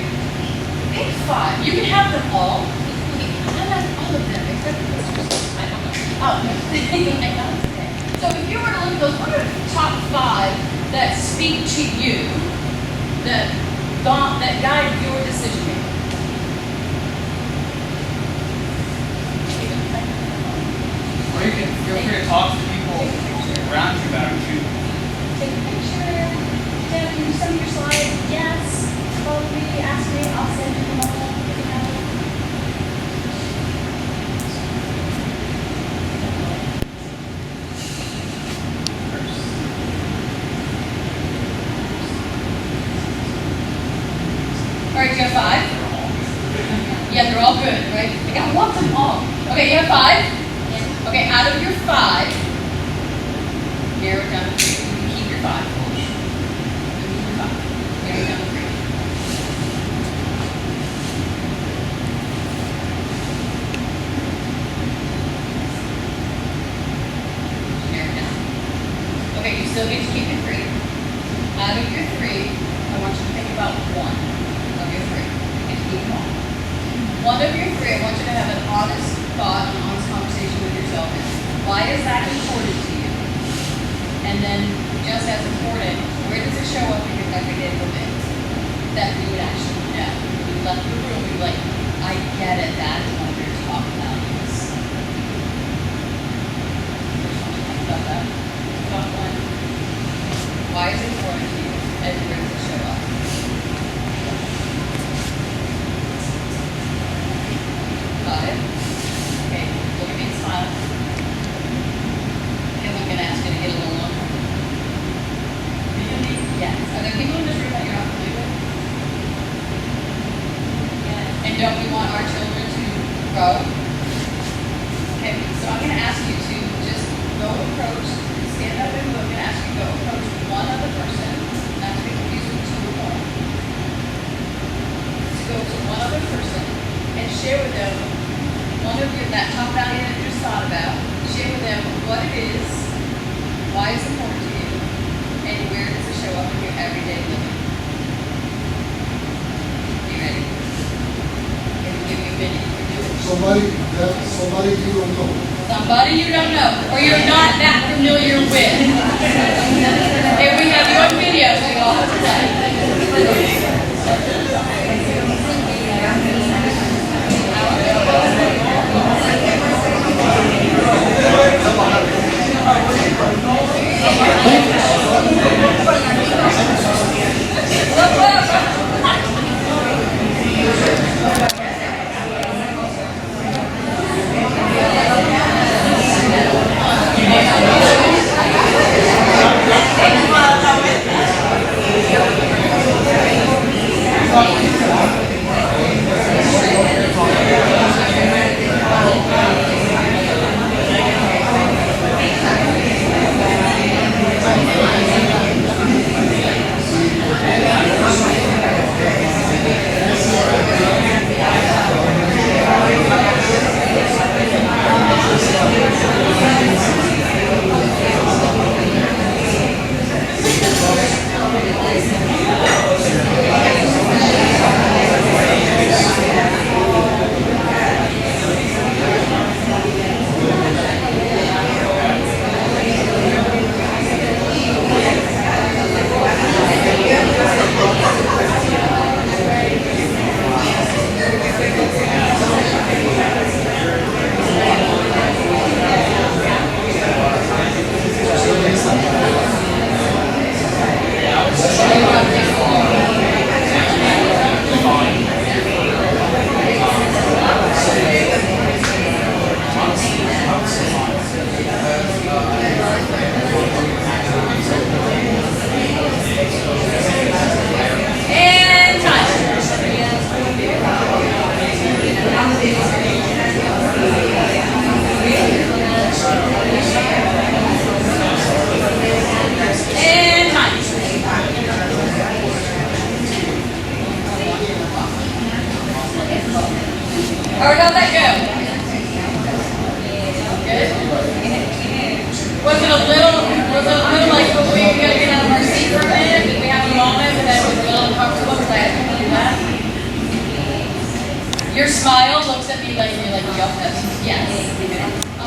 pick 5. You can have them all. I like all of them except for those. I don't know. Oh, I know. So if you were to look at those, what are the top 5 that speak to you? That guide your decision making. Or you can feel free to talk to people around you about it too. Take a picture. Deb, can you send me your slides? Yes. Call me, ask me, I'll send you them all. You can have them. All right, you have 5? Yeah, they're all good, right? Like, I want them all. Okay, you have 5? Okay, out of your 5, narrow it down to 3. You can keep your 5. Keep your 5. Narrow it down to 3. Narrow it down. Okay, you still get to keep your 3. Out of your 3, I want you to think about 1 of your 3. And keep them all. 1 of your 3, I want you to have an honest thought, an honest conversation with yourself. Why is that important to you? And then, just as important, where does it show up in your everyday living that you would actually know? When you left the room, you're like, I get it, that is one of your top values. Think about that. Top 1. Why is it important to you? And where does it show up? Got it? Okay, look at me and smile. And I'm going to ask you to get a little longer. Really? Yes. Are there people in this room that you're not familiar with? Yeah. And don't we want our children to grow? Okay, so I'm going to ask you to just go approach, stand up and look, and ask you to go approach one other person, not to be confused with 2 or more. To go to one other person and share with them one of that top value that you just thought about, share with them what it is, why it's important to you, and where does it show up in your everyday living. Are you ready? I'm going to give you a minute to do it. Somebody you don't know. Somebody you don't know, or you're not that familiar with. If we have you on video, so you all have to play. Your smile looks at me like you're like, yup, that's yes.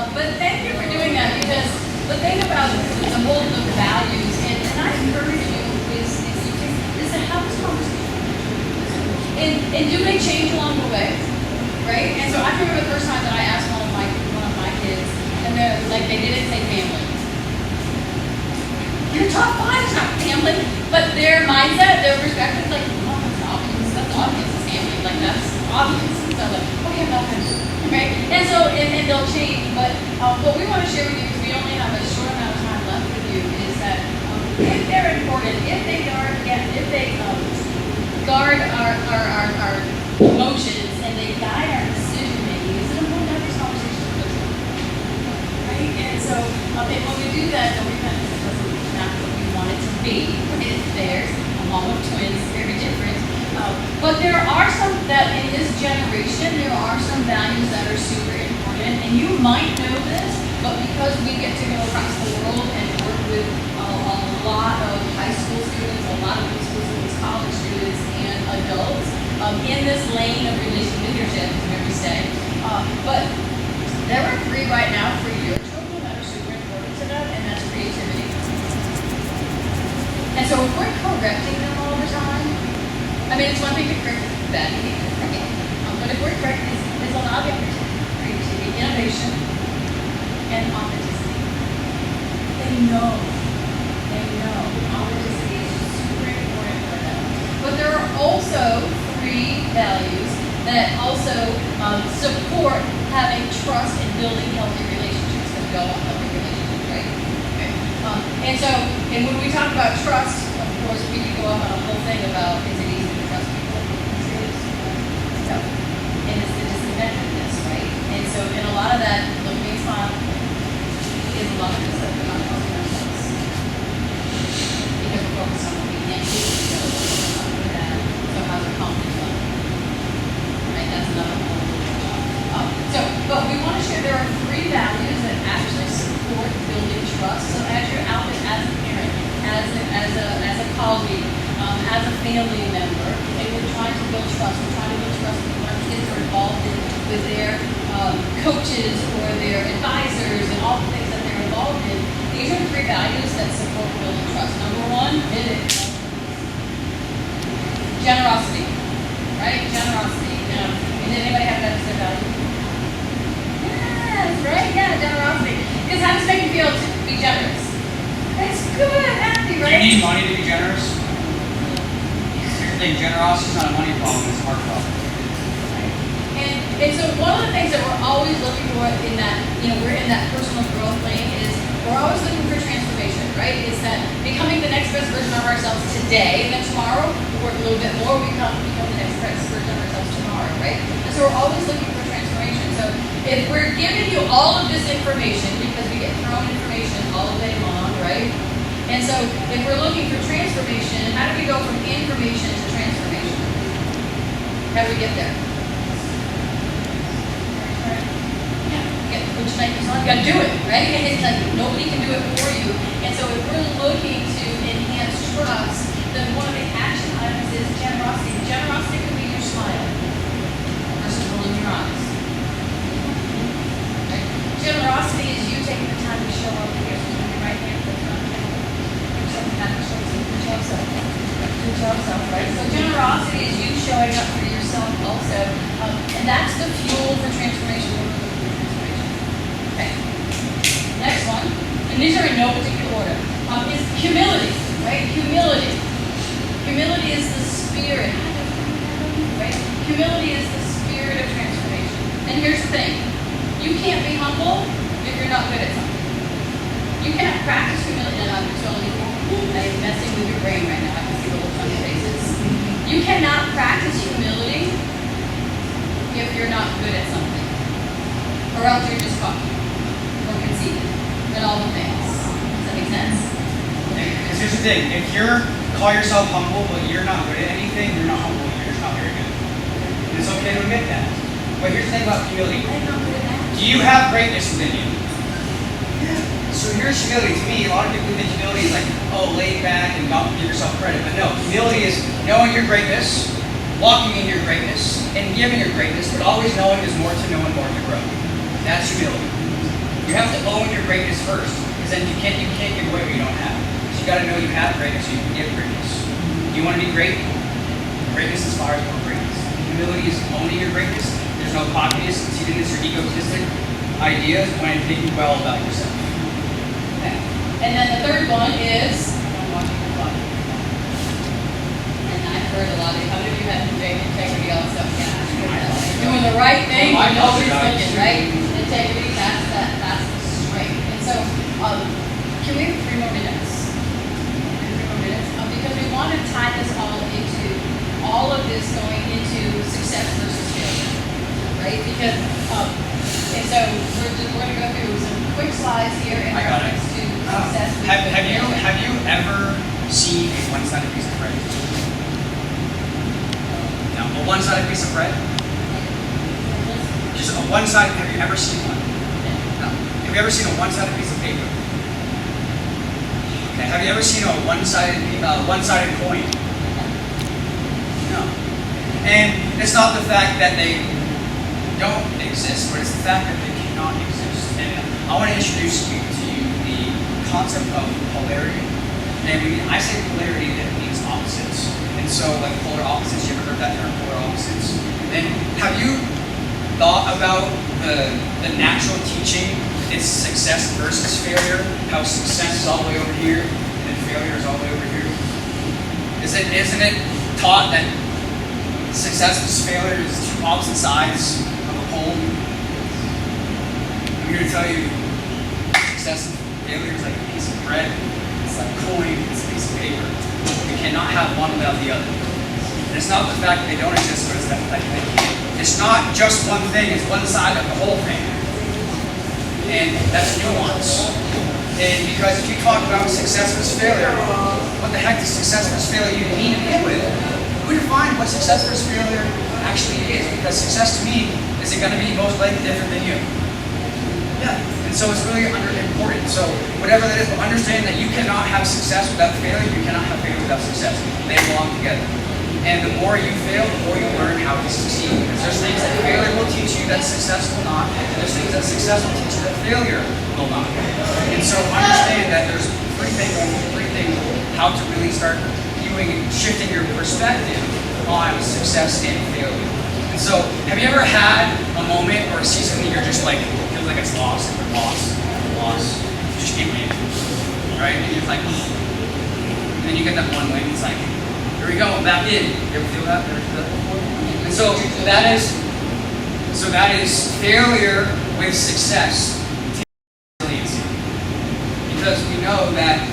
But thank you for doing that because the thing about the whole the values, and I encourage you is to have this conversation. And do they change along the way? Right? And so I can remember the first time that I asked one of my kids, and they're like they didn't say family. Your top 5 is not family, but their mindset, their perspective is like, oh, that's obvious. That's obvious. It's family. Like that's obvious. So I'm like, okay, I'm not gonna do it. Right? And so and they'll change. But what we want to share with you, because we only have a short amount of time left with you, is that if they're important, if they guard our emotions and they guide our decision making, it's important to have these conversations with them. Right? And so when we do that, then we kind of not what we want it to be. It's theirs, a mom of twins, very different. But there are some that in this generation, there are some values that are super important. And you might know this, but because we get to go across the world and work with a lot of high school students, a lot of middle school students, college students, and adults in this lane of relational leadership, is where we stay. But there are 3 right now for your children that are super important to them, and that's creativity. And so if we're correcting them all the time, I mean, it's one thing to correct bad behavior, right? But if we're correcting, it's allow the opportunity for creativity, innovation, and authenticity. They know. Authenticity is super important for them. But there are also 3 values that also support having trust and building healthy relationships, because we all want healthy relationships, right? Okay. And when we talk about trust, of course, we can go off on a whole thing about is it easy to trust people? No. And it's the disadvantageous, right? And so, in a lot of that, look at me and smile, is a lot of this that we're not helping ourselves. Because we're focused on what we can't do, so we're focused on that. So how's our confidence level? Right, that's another whole but we want to share there are 3 values that actually support building trust. So as you're out there as a parent, as a colleague, as a family member, and we're trying to build trust. We're trying to build trust when our kids are involved with their coaches or their advisors and all the things that they're involved in. These are 3 values that support building trust. Number 1 is generosity. Right? Generosity. Did anybody have that as their value? Yes, right? Yeah, generosity. Because how does it make you feel to be generous? It's good, happy, right? Do you need money to be generous? Here's the thing, generosity is not a money problem, it's a heart problem. And so one of the things that we're always looking for in that, we're in that personal growth lane is we're always looking for transformation, right? Is that becoming the next best version of ourselves today, and then tomorrow we work a little bit more, we become the next best version of ourselves tomorrow, right? And so we're always looking for transformation. So if we're giving you all of this information, because we get thrown information all day long, right? And so if we're looking for transformation, how do we go from information to transformation? How do we get there? Which night is on? You gotta do it, right? And it's like nobody can do it for you. And so if we're looking to enhance trust, then one of the action items is generosity. Generosity could be your smile versus rolling your eyes. Right? Generosity is you taking the time to show up for yourself. Your right hand puts on the camera. Good job, self, right? So generosity is you showing up for yourself also. And that's the fuel for transformation. Okay. Next one, and these are in no particular order, is humility, right? Humility. Humility is the spirit, right? Humility is the spirit of transformation. And here's the thing, you can't be humble if you're not good at something. You cannot practice humility, and I'm messing with your brain right now, I can see the looks on your faces. You cannot practice humility if you're not good at something, or else you're just talking. Conceited, and all the things. Does that make sense? Because here's the thing, if you call yourself humble, but you're not good at anything, you're not humble, you're just not very good. And it's okay to admit that. But here's the thing about humility. I'm not good at that. Do you have greatness within you? Yeah. So here's humility. To me, a lot of people think humility is like, laid back and don't give yourself credit. But no, humility is knowing your greatness, walking in your greatness and giving your greatness, but always knowing there's more to know and more to grow. That's humility. You have to own your greatness first, because then you can't give away what you don't have. So you got to know you have greatness, so you can give greatness. Do you want to be great? Greatness inspires more greatness. Humility is owning your greatness. There's no cockiness, conceitedness, or egotistic ideas when thinking well about yourself. Okay. And then the third one is, I'm watching the clock. And I've heard a lot of, how many of you have integrity also? Yeah. Doing the right thing, I know nobody's that. looking, right? Integrity, that's the strength. And so, can we have 3 more minutes? 3 more minutes? Because we want to tie this all into, all of this going into success versus failure, right? Because, and so we're going to go through some quick slides here in I got it. reference to success. Have you ever seen a one-sided piece of bread? No, a one-sided piece of bread? Just a one-sided, have you ever seen one? No. Have you ever seen a one-sided piece of paper? Okay, have you ever seen a one-sided coin? No. And it's not the fact that they don't exist, but it's the fact that they cannot exist. And I want to introduce you to the concept of polarity. And when I say polarity, that means opposites. And so, like polar opposites, you ever heard that term, polar opposites? And have you thought about the natural teaching? It's success versus failure. How success is all the way over here, and then failure is all the way over here. Isn't it taught that success versus failure is two opposite sides of a pole? I'm here to tell you, success and failure is like a piece of bread. It's like a coin. It's a piece of paper. You cannot have one without the other. And it's not the fact that they don't exist, but it's the fact that they can't. It's not just one thing. It's one side of the whole thing. And that's nuance. And because if you talk about success versus failure, what the heck does success versus failure even mean to begin with? Who define what success versus failure actually is? Because success to me is it going to be most likely different than you. Yeah. And so it's really important. So whatever that is, but understand that you cannot have success without failure. You cannot have failure without success. They belong together. And the more you fail, the more you learn how to succeed. Because there's things that failure will teach you that success will not. And there's things that success will teach you that failure will not. And so understand that there's three things how to really start viewing and shifting your perspective on success and failure. And so, have you ever had a moment or a season that you're just like, feels like it's lost, just keep winning, right? And you're like, oh. And then you get that one win, it's like, here we go, I'm back in. You ever feel that? Ever feel that before? And so that is failure with success. Resiliency. Because we know that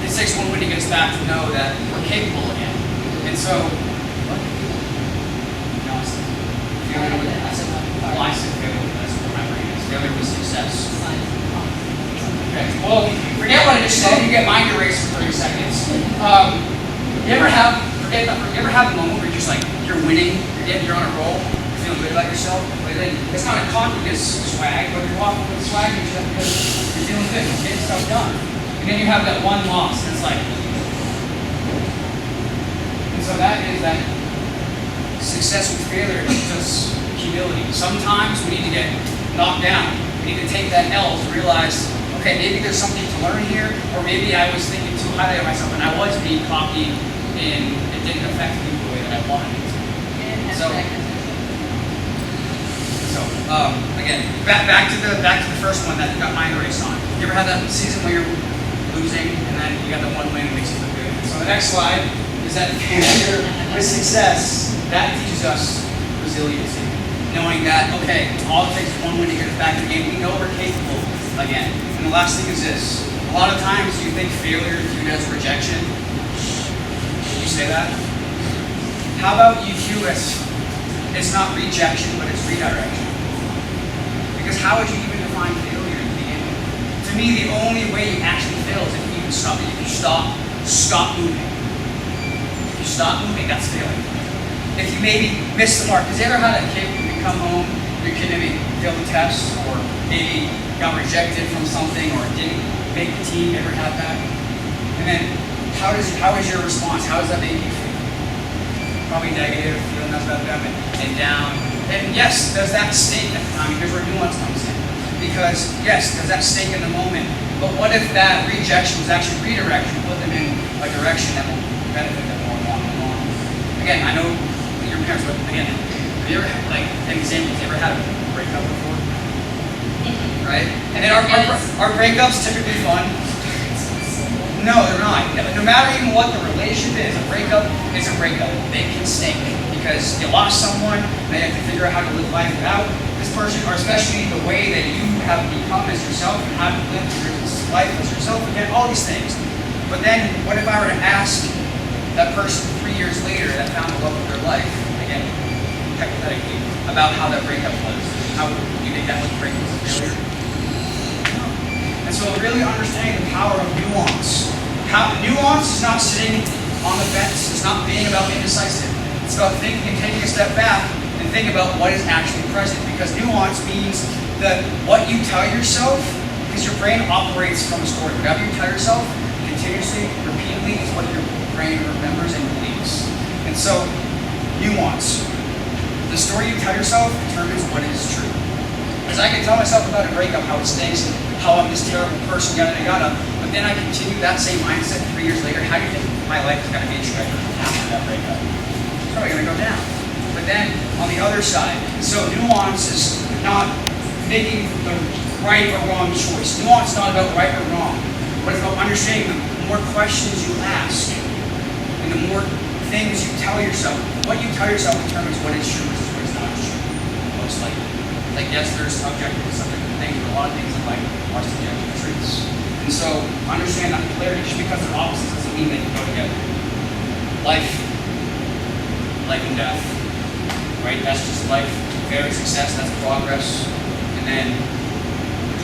it takes one win to get us back to know that we're capable again. And so, failure with failure with success. Okay. Well, forget what I just said. You get mind erased for 30 seconds. You ever have a moment where you're just like you're winning, you're on a roll, you're feeling good about yourself, but then it's not a cockiness swag, but you're walking with swag because you're feeling good, you're getting stuff done. And then you have that one loss, and it's like, and so that is that success with failure is just humility. Sometimes we need to get knocked down. We need to take that L to realize, okay, maybe there's something to learn here, or maybe I was thinking too highly of myself and I was being cocky and it didn't affect me the way that I wanted it to. Again, back to the first one that you got mind erased on. You ever had that season where you're losing and then you got the one win and it makes you feel good? So the next slide is that failure with success, that teaches us resiliency. Knowing that, okay, all it takes is one win to get us back in the game. We know we're capable again. And the last thing is this. A lot of times you think failure is viewed as rejection. Did you say that? How about you view it as it's not rejection, but it's redirection? Because how would you even define failure in the beginning? To me, the only way you actually fail is if you stop moving. If you stop moving, that's failing. If you maybe miss the mark, because you ever had a kid who come home, your kid maybe failed the test, or maybe got rejected from something, or didn't make the team? Ever had that? And then, how is your response? How does that make you feel? probably negative, feeling about them and down. And yes, there's that stake at the time. Here's where nuance comes in. Because yes, there's that stake in the moment. But what if that rejection was actually redirection, put them in a direction that will benefit them more along the long? Again, I know your parents, but again, have you ever had, like, an example, have you ever had a breakup before? Right? And then our breakups typically fun. No, they're not. No matter even what the relationship is, a breakup is a breakup. They can stink because you lost someone, and you have to figure out how to live life without this person, or especially the way that you have become as yourself and how to live your life as yourself. Again, all these things. But then, what if I were to ask that person 3 years later that found the love of their life, again, hypothetically, about how that breakup was? How would you think that was breakup was a failure? And so really understanding the power of nuance. Nuance is not sitting on the fence. It's not being about indecisive. It's about thinking and taking a step back and think about what is actually present. Because nuance means that what you tell yourself, because your brain operates from a story. Whatever you tell yourself, continuously, repeatedly, is what your brain remembers and believes. And so, nuance. The story you tell yourself determines what is true. Because I can tell myself about a breakup, how it stinks, and how I'm this terrible person, yada yada. But then I continue that same mindset 3 years later. How do you think my life is going to be treasured after that breakup? It's probably going to go down. But then on the other side, so nuance is not making the right or wrong choice. Nuance is not about right or wrong, but it's about understanding the more questions you ask and the more things you tell yourself. What you tell yourself determines what is true versus what is not true, most likely. Like, yes, there's objective and subjective things, but a lot of things in life are subjective truths. And so, understand that polarity. Just because they're opposites doesn't mean they can go together. Life and death, right? That's just life. Failure, success, that's progress. And then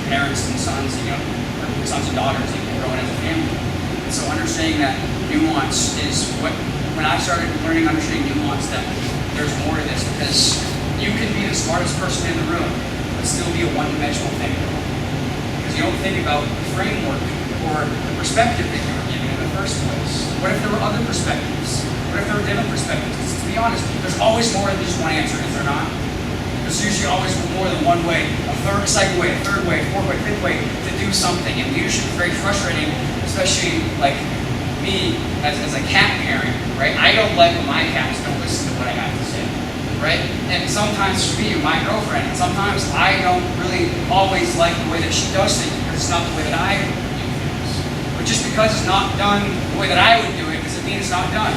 parents and sons, or sons and daughters, growing as a family. And so, understanding that nuance is what, when I started understanding nuance, that there's more to this, because you can be the smartest person in the room, but still be a one-dimensional thinker. Because you don't think about the framework or the perspective that you were given in the first place. What if there were other perspectives? What if there were different perspectives? To be honest, there's always more than just one answer, is there not? There's usually always more than one way, a second way, a third way, a fourth way, fifth way to do something. And leadership is very frustrating, especially like me as a cat parent, right? I don't like when my cats don't listen to what I have to say. Right? And sometimes for me, my girlfriend, sometimes I don't really always like the way that she does things because it's not the way that I do things. But just because it's not done the way that I would do it, does it mean it's not done?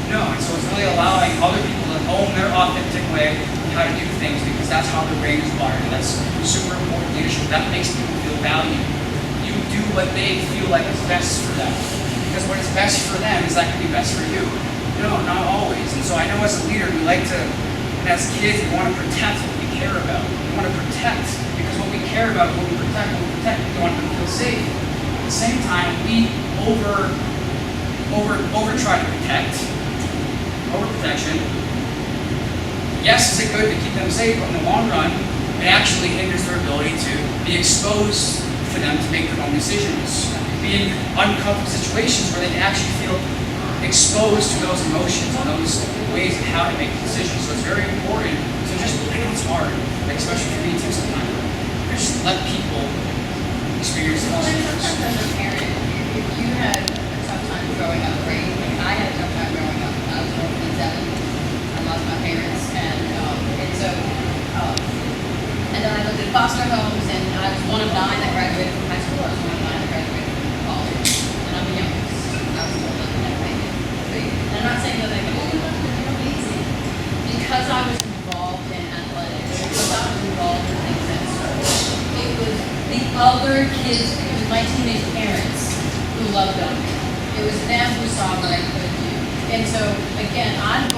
No. And so it's really allowing other people to own their authentic way of how to do things, because that's how their brain is wired. And that's super important leadership. That makes people feel valued. You do what they feel like is best for them. Because what is best for them is that can be best for you. No, not always. And so I know as a leader, we like to, and as kids, we want to protect what we care about. We want to protect, because what we care about, what we protect, we want them to feel safe. At the same time, we over try to protect, overprotection. Yes, is it good to keep them safe, but in the long run, it actually hinders their ability to be exposed for them to make their own decisions, be in uncomfortable situations where they can actually feel exposed to those emotions and those ways of how to make decisions. So it's very important to just, I know it's hard, like especially for me too sometimes, just let people experience those Well, and things. sometimes as a parent, if you had a tough time growing up, right? Like I had a tough time growing up. I was born in 7. I lost my parents, and then I lived in foster homes, and I was one of 9 that graduated from high school. I was one of 9 that graduated from college, and I'm the youngest. I was the oldest that made it. And I'm not saying that they could all do amazing. Because I was involved in athletics, because I was involved in things at school, it was the other kids, it was my teenage parents who loved on me. It was them who saw what I could do. And so, again, that's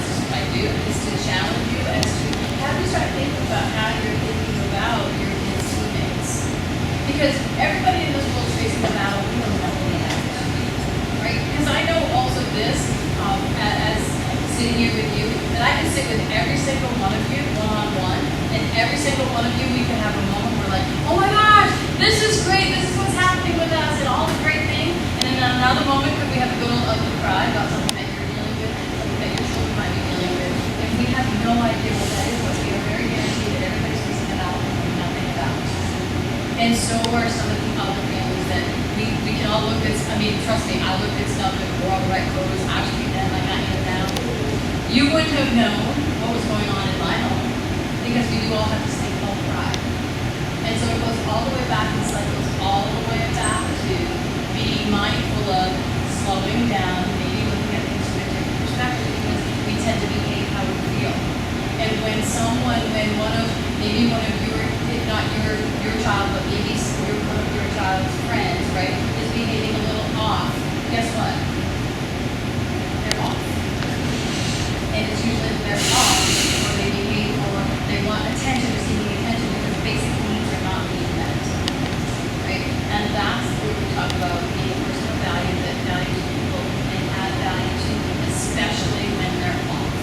just what I do, is to challenge you as to have you start thinking about how you're thinking about your kids' teammates. Because everybody in this world is facing a battle we don't know what it is. Right? Because I know also this, as sitting here with you, that I can sit with every single one of you one-on-one, and every single one of you, we can have a moment where like, oh my gosh, this is great, this is what's happening with us, and all the great things, and in another moment, could we have a little ugly cry about something mean, trust me, I looked at stuff and wore all the right clothes, I was treating them like I handed down. You wouldn't have known what was going on in my home because we do all have this thing called pride. And so it goes all the way back, and cycles all the way back to being mindful of slowing down, maybe looking at things from a different perspective because we tend to behave how we feel. And when maybe one of your, if not your child, but maybe one of your child's friends, right, is behaving a little off, guess what? They're off. And it's usually that they're off, or they behave, or they want attention, or seeking attention because basic needs are not being met. Right? And that's where we talk about being a person of value that values people and add value to them, especially when they're off.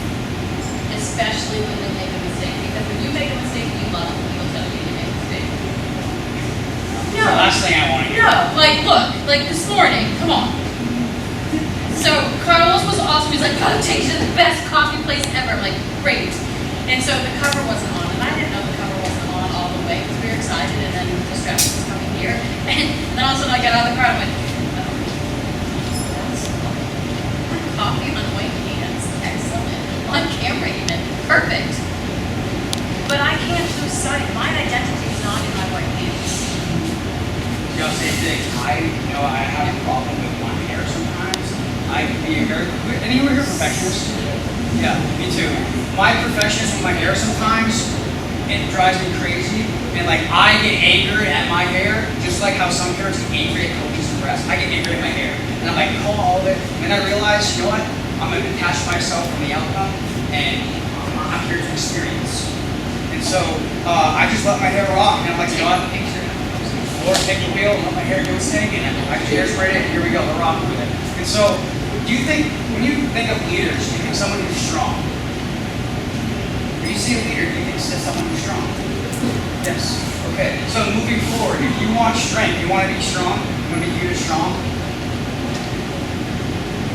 Especially when they make a mistake. Because when you make a mistake, you love them. People tell you you make a mistake. That's the last thing I want to hear. No, look, this morning, come on. So Carlos was awesome. He's like, gotta take you to the best coffee place ever. I'm like, great. And so the cover wasn't on, and I didn't know the cover wasn't on all the way because we were excited, and then the distraction was coming here. And then all of a sudden I got out of the car and went, oh, that's coffee on white hands. Excellent. On camera even. Perfect. But I can't lose sight. My identity is not in my white hands. Same thing. I have a problem with my hair sometimes. I can be anyone here perfectionist? Yeah, me too. My perfectionist with my hair sometimes, it drives me crazy. And I get angry at my hair, just like how some parents get angry at coaches and breasts. I get angry at my hair. And I'm like, call all of it. And I realize, you know what? I'm going to detach myself from the outcome, and I'm here to experience. And so I just let my hair rock, and I'm like, you know what? Lord, take the wheel, let my hair do its thing, and I just hairsprayed it, and here we go, we're rocking with it. And so, do you think, when you think of leaders, do you think someone who's strong? When you see a leader, do you think it's someone who's strong? Yes. Okay, so moving forward, if you want strength, you want to be strong, you want to be viewed as strong?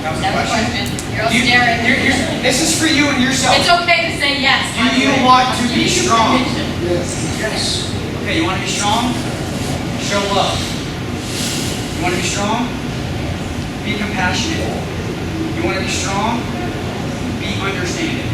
That was the question. You're all staring. This is for you and yourself. It's okay to say yes. Do you want to be strong? Yes. Yes. Okay, you want to be strong? Show love. You want to be strong? Be compassionate. You want to be strong? Be understanding.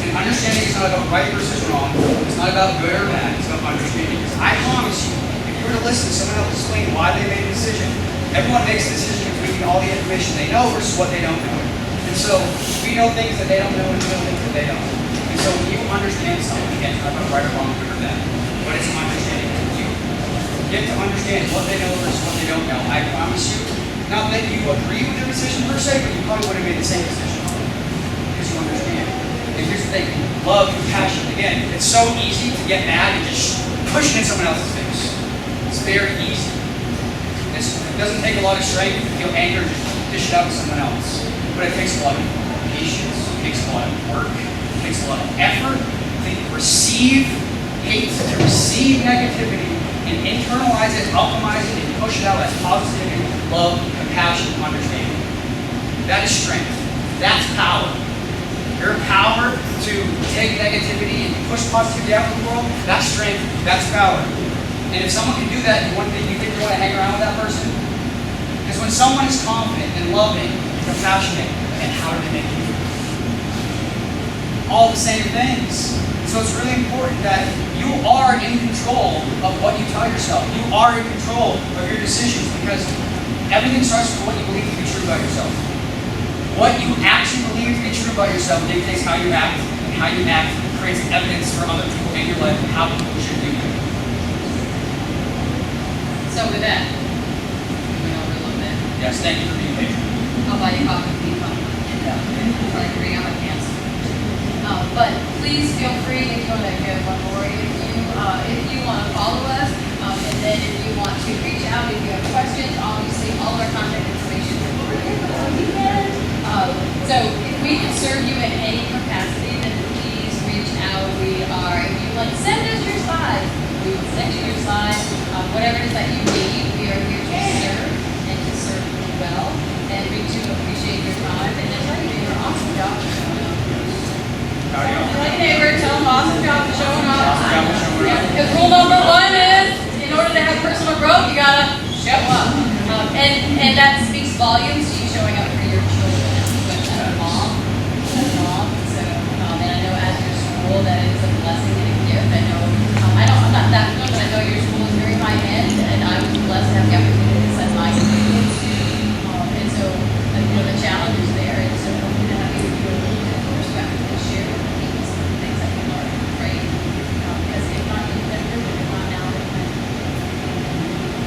And understanding is not about right versus wrong. It's not about good or bad. It's about understanding. Because I promise you, if you were to listen to someone else explain why they made a decision, everyone makes a decision between all the information they know versus what they don't know. And so we know things that they don't know, and we know things that they don't. And so when you understand something, again, it's not about right or wrong, good or bad, but it's understanding. Get to understand what they know versus what they don't know. I promise you, not that you agree with their decision per se, but you probably would have made the same decision because you understand. And here's the thing: love, compassion. Again, it's so easy to get mad and just push it in someone else's face. It's very easy. It doesn't take a lot of strength to feel anger and just dish it out to someone else. But it takes a lot of patience. It takes a lot of work. It takes a lot of effort to receive hate, to receive negativity, and internalize it, alchemize it, and push it out as positivity, love, compassion, understanding. That is strength. That's power. Your power to take negativity and push positivity out in the world, that's strength, that's power. And if someone can do that, you think you want to hang around with that person? Because when someone is confident and loving and compassionate, and how do they make you feel? All the same things. So it's really important that you are in control of what you tell yourself. You are in control of your decisions because everything starts with what you believe to be true about yourself. What you actually believe to be true about yourself dictates how you act, and how you act creates evidence for other people in your life and how people should do you. So with that, we went over a little bit. Yes, thank you for being patient. I'll buy you coffee if you want. Until I can bring out my pants. But please feel free if you want to go one more, if you want to follow us, and then if you want to reach out, if you have questions, obviously all of our contact information is over here on the end. So if we can serve you in any capacity, then please reach out. If you like, send us your slides. We will send you your slides. Whatever it is that you need, we are here to serve and to serve you well. And we do appreciate your time. And I tell you, you're an awesome job for showing up. Like a neighbor, tell them awesome job for showing up. Because rule number 1 is, in order to have personal growth, you gotta show up. And that speaks volumes to you showing up for your children as a mom. So, and I know as your school, that is a blessing and a gift. I know, I'm not that good, but I know your school is very high end, and I was blessed to have the opportunity to send my kids. And so, the challenge is there, and so hopefully to have you do a little bit of perspective and share with people some of the things that you learned, right? Because if not, then really not now.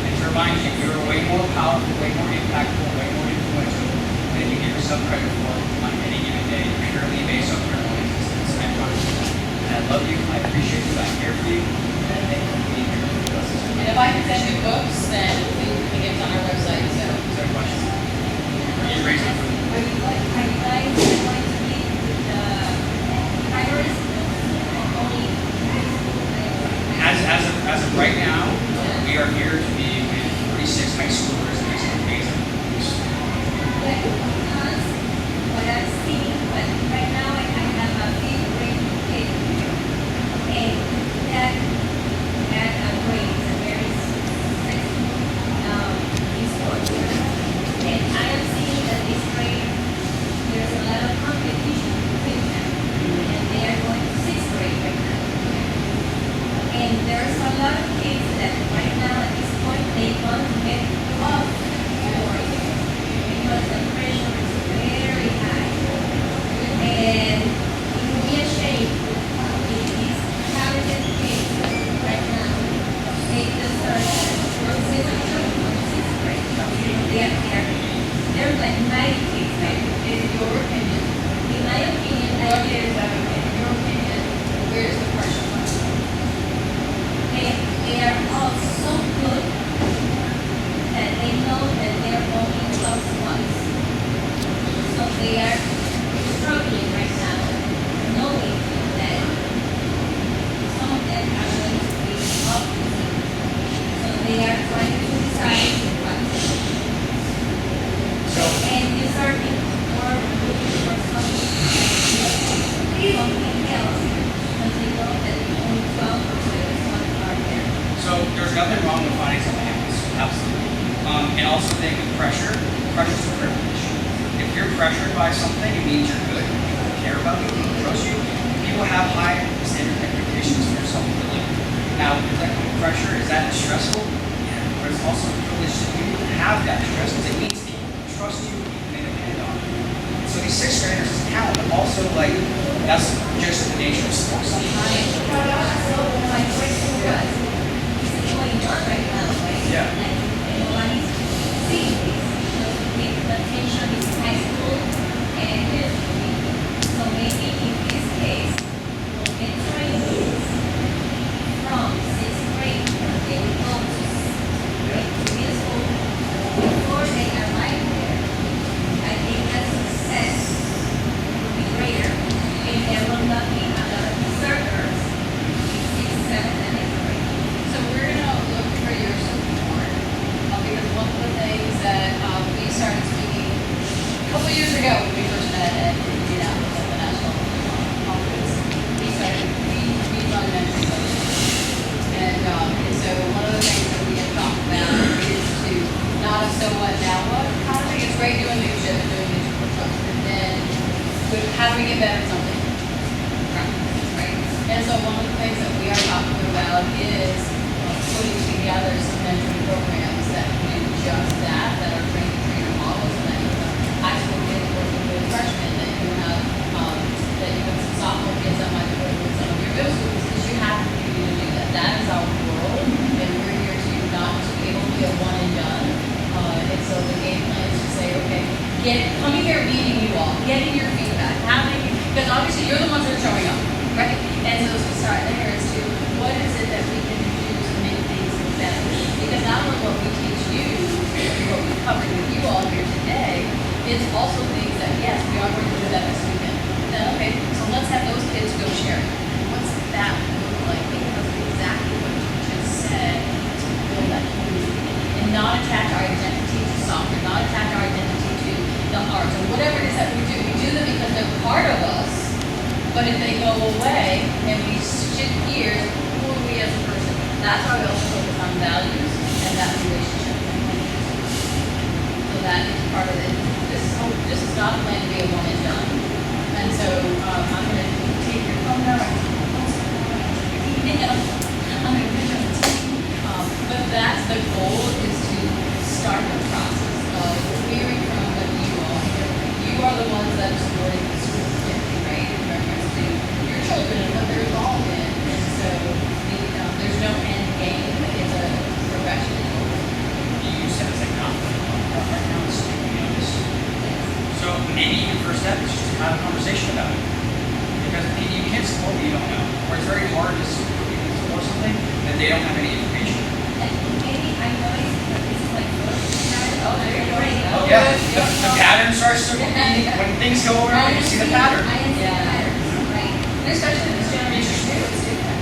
And to remind you, you're way more powerful, way more impactful, way more influential than you give yourself credit for on any given day, purely based on your own existence. I promise you that. And I love you, I appreciate you, I'm here for you, and thank you for being here with us. And if I can send you books, then we can get it on our website, so. Is there a question? Are you raising for Are you guys going to be with the primary school only high school? As of right now, we are here to be with 36 high schoolers and high school kids. Like, because what I've seen, but right now I have a fifth grade kid, and that grade is a very successful in sports. And I am seeing that this grade, there's a lot of competition between them, and they are going to sixth grade right now. And there's a lot of kids that right now at this point they want to get off sports because the pressure is very high. And it would be a shame if these talented kids right now they deserve from sixth grade. They're like 90 kids, right? In your opinion, In my opinion, in your opinion, where is the partial one? they are all so good that they know that they're only plus ones. So they are struggling right now, knowing that some of them are going to be up. So they are trying to decide what to do. And these are more looking for something else because they know that only 12 or 1 are there. So there's nothing wrong with finding something else, absolutely. And also think with pressure is a privilege. If you're pressured by something, it means you're good. People care about you, people trust you. People have high standard expectations for yourself to live. Now, does that come with pressure? Is that stressful? Yeah, but it's also a privilege to you to have that stress because it means people trust you and they depend on you. So these sixth graders is talent, but also like that's just the nature of sports. So my question was, is it going on right now, right? Yeah. Like, nobody's seeing this. So the attention is high school and so maybe in this case, mentoring is from sixth grade, they will go to middle school before they arrive there. I think that success will be greater and there will not be a lot of deserters in 6th, 7th, and 8th grade. So we're gonna look for your support, because one of the things that we started speaking a couple years ago when we first met at Indianapolis at the national conference, we run mentoring programs. And so one of the things that we have talked about is to not a so what now what kind of thing. It's great doing leadership and doing leadership workshops, but then how do we get better at something? Right. And so one of the things that we are talking about is putting together some mentoring programs that do just that are trainer models, and that you have high school kids working with freshmen, that you have some sophomore kids that might be working with some of your middle schools, because you have to be able to do that. That is our world, and we're here to not to be able to be a one and done. And so the game plan is to say, okay, coming here, meeting you all, getting your feedback, because obviously you're the ones that are showing up, right? And so to start there is to, what is it that we can do to make things better? Because not only what we teach you, what we covered with you all here today, it's also things that, yes, we are going to do that this weekend. Then, okay, so let's have those kids go share. What's that look like? Because of exactly what you just said, to build that community. And not attach our identity to soccer, not attach our identity to the arts, or whatever it is that we do. We do them because they're part of us, but if they go away and we shift gears, who are we as a person? That's why we also focus on values and that relationship. that is part of it. This is not a plan to be a one and done. And so, I'm gonna take your phone number, email, I'm gonna put you on the team. But that's the goal, is to start the process of hearing from you all. You are the ones that are supporting the school community, right, in reference to your children and what they're involved in. And so, there's no end game, it's a progression. You said it's like not right now, it's so maybe your first step is just to have a conversation about it. Because you can't support what you don't know. Or it's very hard to support something that they don't have any information. Maybe I noticed that this is like Oh, there you go. Oh, yeah, the pattern starts to, when things go over, you see the pattern. I see the pattern, right? And especially in this generation too, it's different.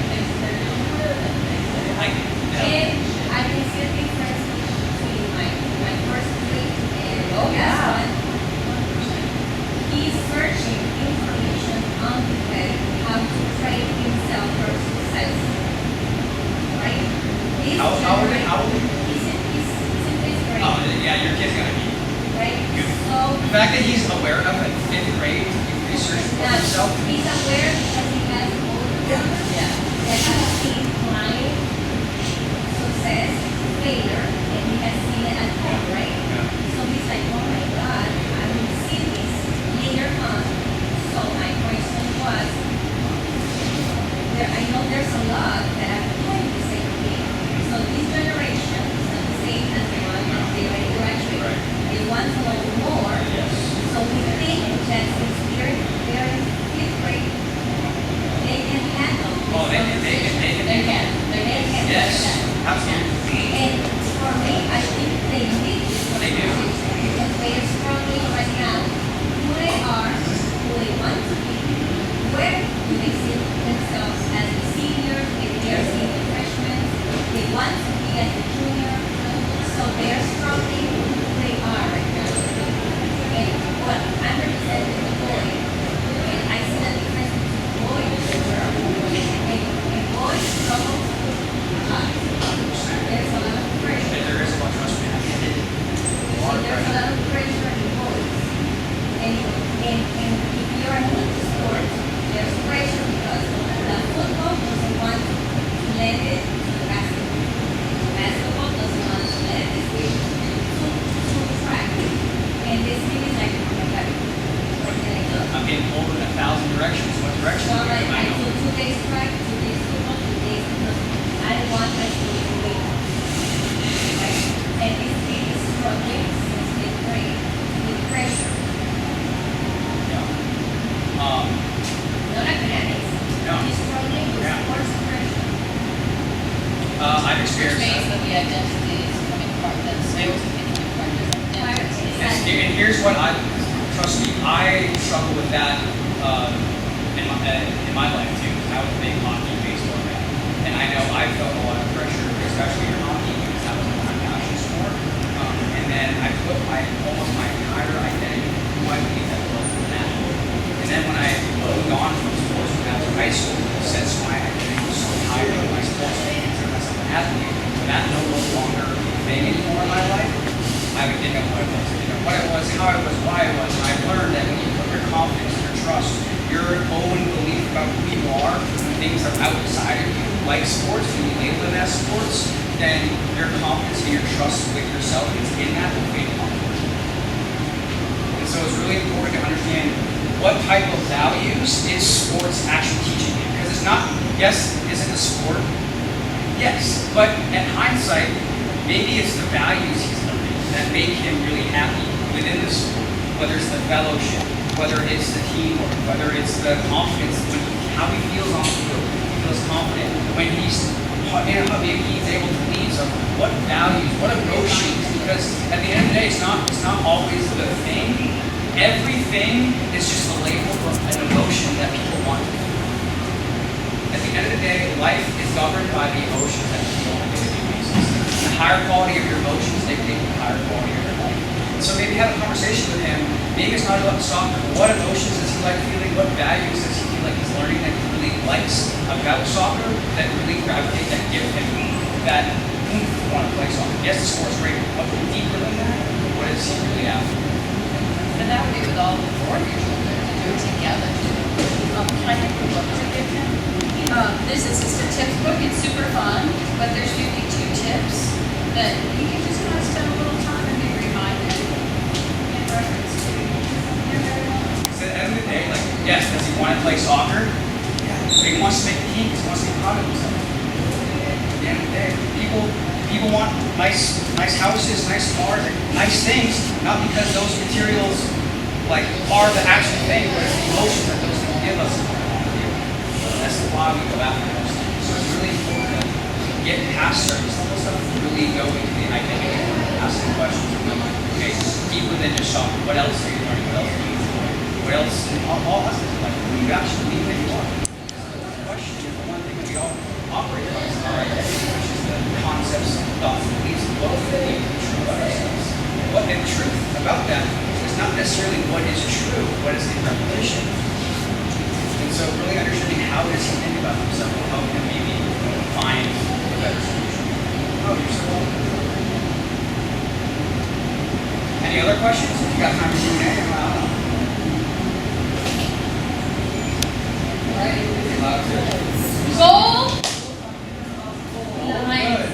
Things that they're dealing with and things that are Like, And I can see a difference between my first week and Oh, this yeah. one. He's searching information on the web how to train himself for success. Right? This How old is generation- He's in fifth grade. oh, yeah, your kid's gonna be. Right? Good. So The fact that he's aware of it in fifth grade, he researched for now himself. he's aware because he has an older brother Yeah. that has seen client success, failure, and he has seen it at home, right? So he's like, oh my God, I will see this later on. So my question was, I know there's a lot that are doing the same thing. So this generation is not the same as the one that they already graduated. Right. They want to know more. Yes. So we think that since they're in fifth grade, they can handle this Oh, they conversation. They can. Yes, absolutely. And for me, I think they need this They do. conversation because they are struggling right now who they are, who they want to be, where do they see themselves as a senior, if they are senior freshmen, they want to be as a junior, so they are struggling who they are right now. And what I'm representing the boy, and I see the difference between boy and girl. And boys struggle a lot. There's a lot of pressure. There is a lot of trust me. So there's a lot of pressure in boys. And if you're new to sports, there's pressure because the football doesn't want to let it to the basketball. Basketball doesn't want to let it to track. And this thing is like, oh my God, where can I go? I'm getting pulled in 1,000 directions. What direction So do like, I I go? took 2 days track, 2 days football, 2 days because I want my school to win. Right? And this kid is struggling since fifth grade with pressure. Yeah. Not academics. No. He's struggling with Yeah. sports pressure. I've Which experienced means that. that the identity is coming apart, that skills are becoming part of his identity. And here's what trust me, I struggle with that in my life too. I was a big hockey and baseball guy. And I know I felt a lot of pressure, especially in hockey, because that was my passion sport. And then I put almost my entire identity, who I believe that was in that. And then when I moved on from sports when I was in high school, since my identity was so tied to my sports fans or myself an athlete, when that no longer a thing anymore in my life, I didn't know what it was. I didn't know what it was, how it was, why it was. And I learned that when you put your confidence and your trust, your own belief about who you are, when things are outside of you, like sports, when you label them as sports, then your confidence and your trust with yourself is in that will fade off. And so it's really important to understand what type of values is sports actually teaching you. Because it's not, yes, is it a sport? Yes. But in hindsight, maybe it's the values he's learning that make him really happy within the sport. Whether it's the fellowship, whether it's the teamwork, whether it's the confidence, how he feels on the field. He feels confident when he's maybe he's able to lead. So what values, what emotions? Because at the end of the day, it's not always the thing. Everything is just a label for an emotion that people want to feel. At the end of the day, life is governed by the emotions that you feel on a daily basis. The higher quality of your emotions dictate the higher quality of your life. So maybe have a conversation with him. Maybe it's not about soccer. What emotions does he like feeling? What values does he feel like he's learning that he really likes about soccer that really gravitate, that give him that oomph to want to play soccer? Yes, the sport's great, but deeper than that, what is is assistant tips book. It's super fun, but there's 52 tips that you can just kind of spend a little time and be reminded in reference to. You're very welcome. So at the end of the day, like, yes, does he want to play soccer? Yeah. But he wants to make the team. He wants to be proud of himself. At the end of the day, people want nice houses, nice cars, like, nice things, not because those materials like are the actual thing, but it's the emotion that those things give us. That's why we go after those things. So it's really important to get past surface level stuff, really go into the identity, ask the questions. Okay, deeper than just shopping. What else are you learning? What else are you enjoying? What else? All aspects of life. Who you actually believe that you are. The question is the one thing that we all operate on is our identity, which is the concepts, thoughts, and beliefs, what we believe to be true about ourselves. What the truth about that is not necessarily what is true, what is the repetition. And so really understanding how does he think about himself, how can maybe find a better solution. Oh, you're so welcome. Any other questions? If you got time for Q&A, Goal. Nice.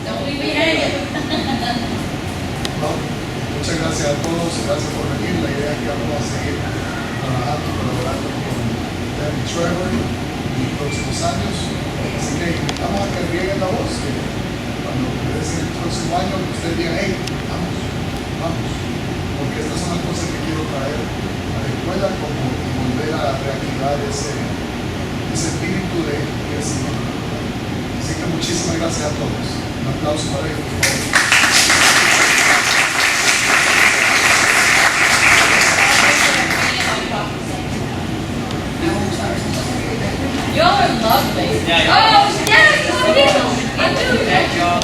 Don't leave me hanging. Bueno, muchas gracias a todos, gracias por venir. La idea es que vamos a seguir trabajando, colaborando con Trevor en los próximos años. Así que invitamos a que rieguen la voz, que cuando regresen el próximo año, ustedes digan, hey, vamos, vamos. Porque estas son las cosas que quiero traer a la escuela, como volver a reactivar ese espíritu de crecimiento. Así que muchísimas gracias a todos. Un aplauso para ellos, por favor.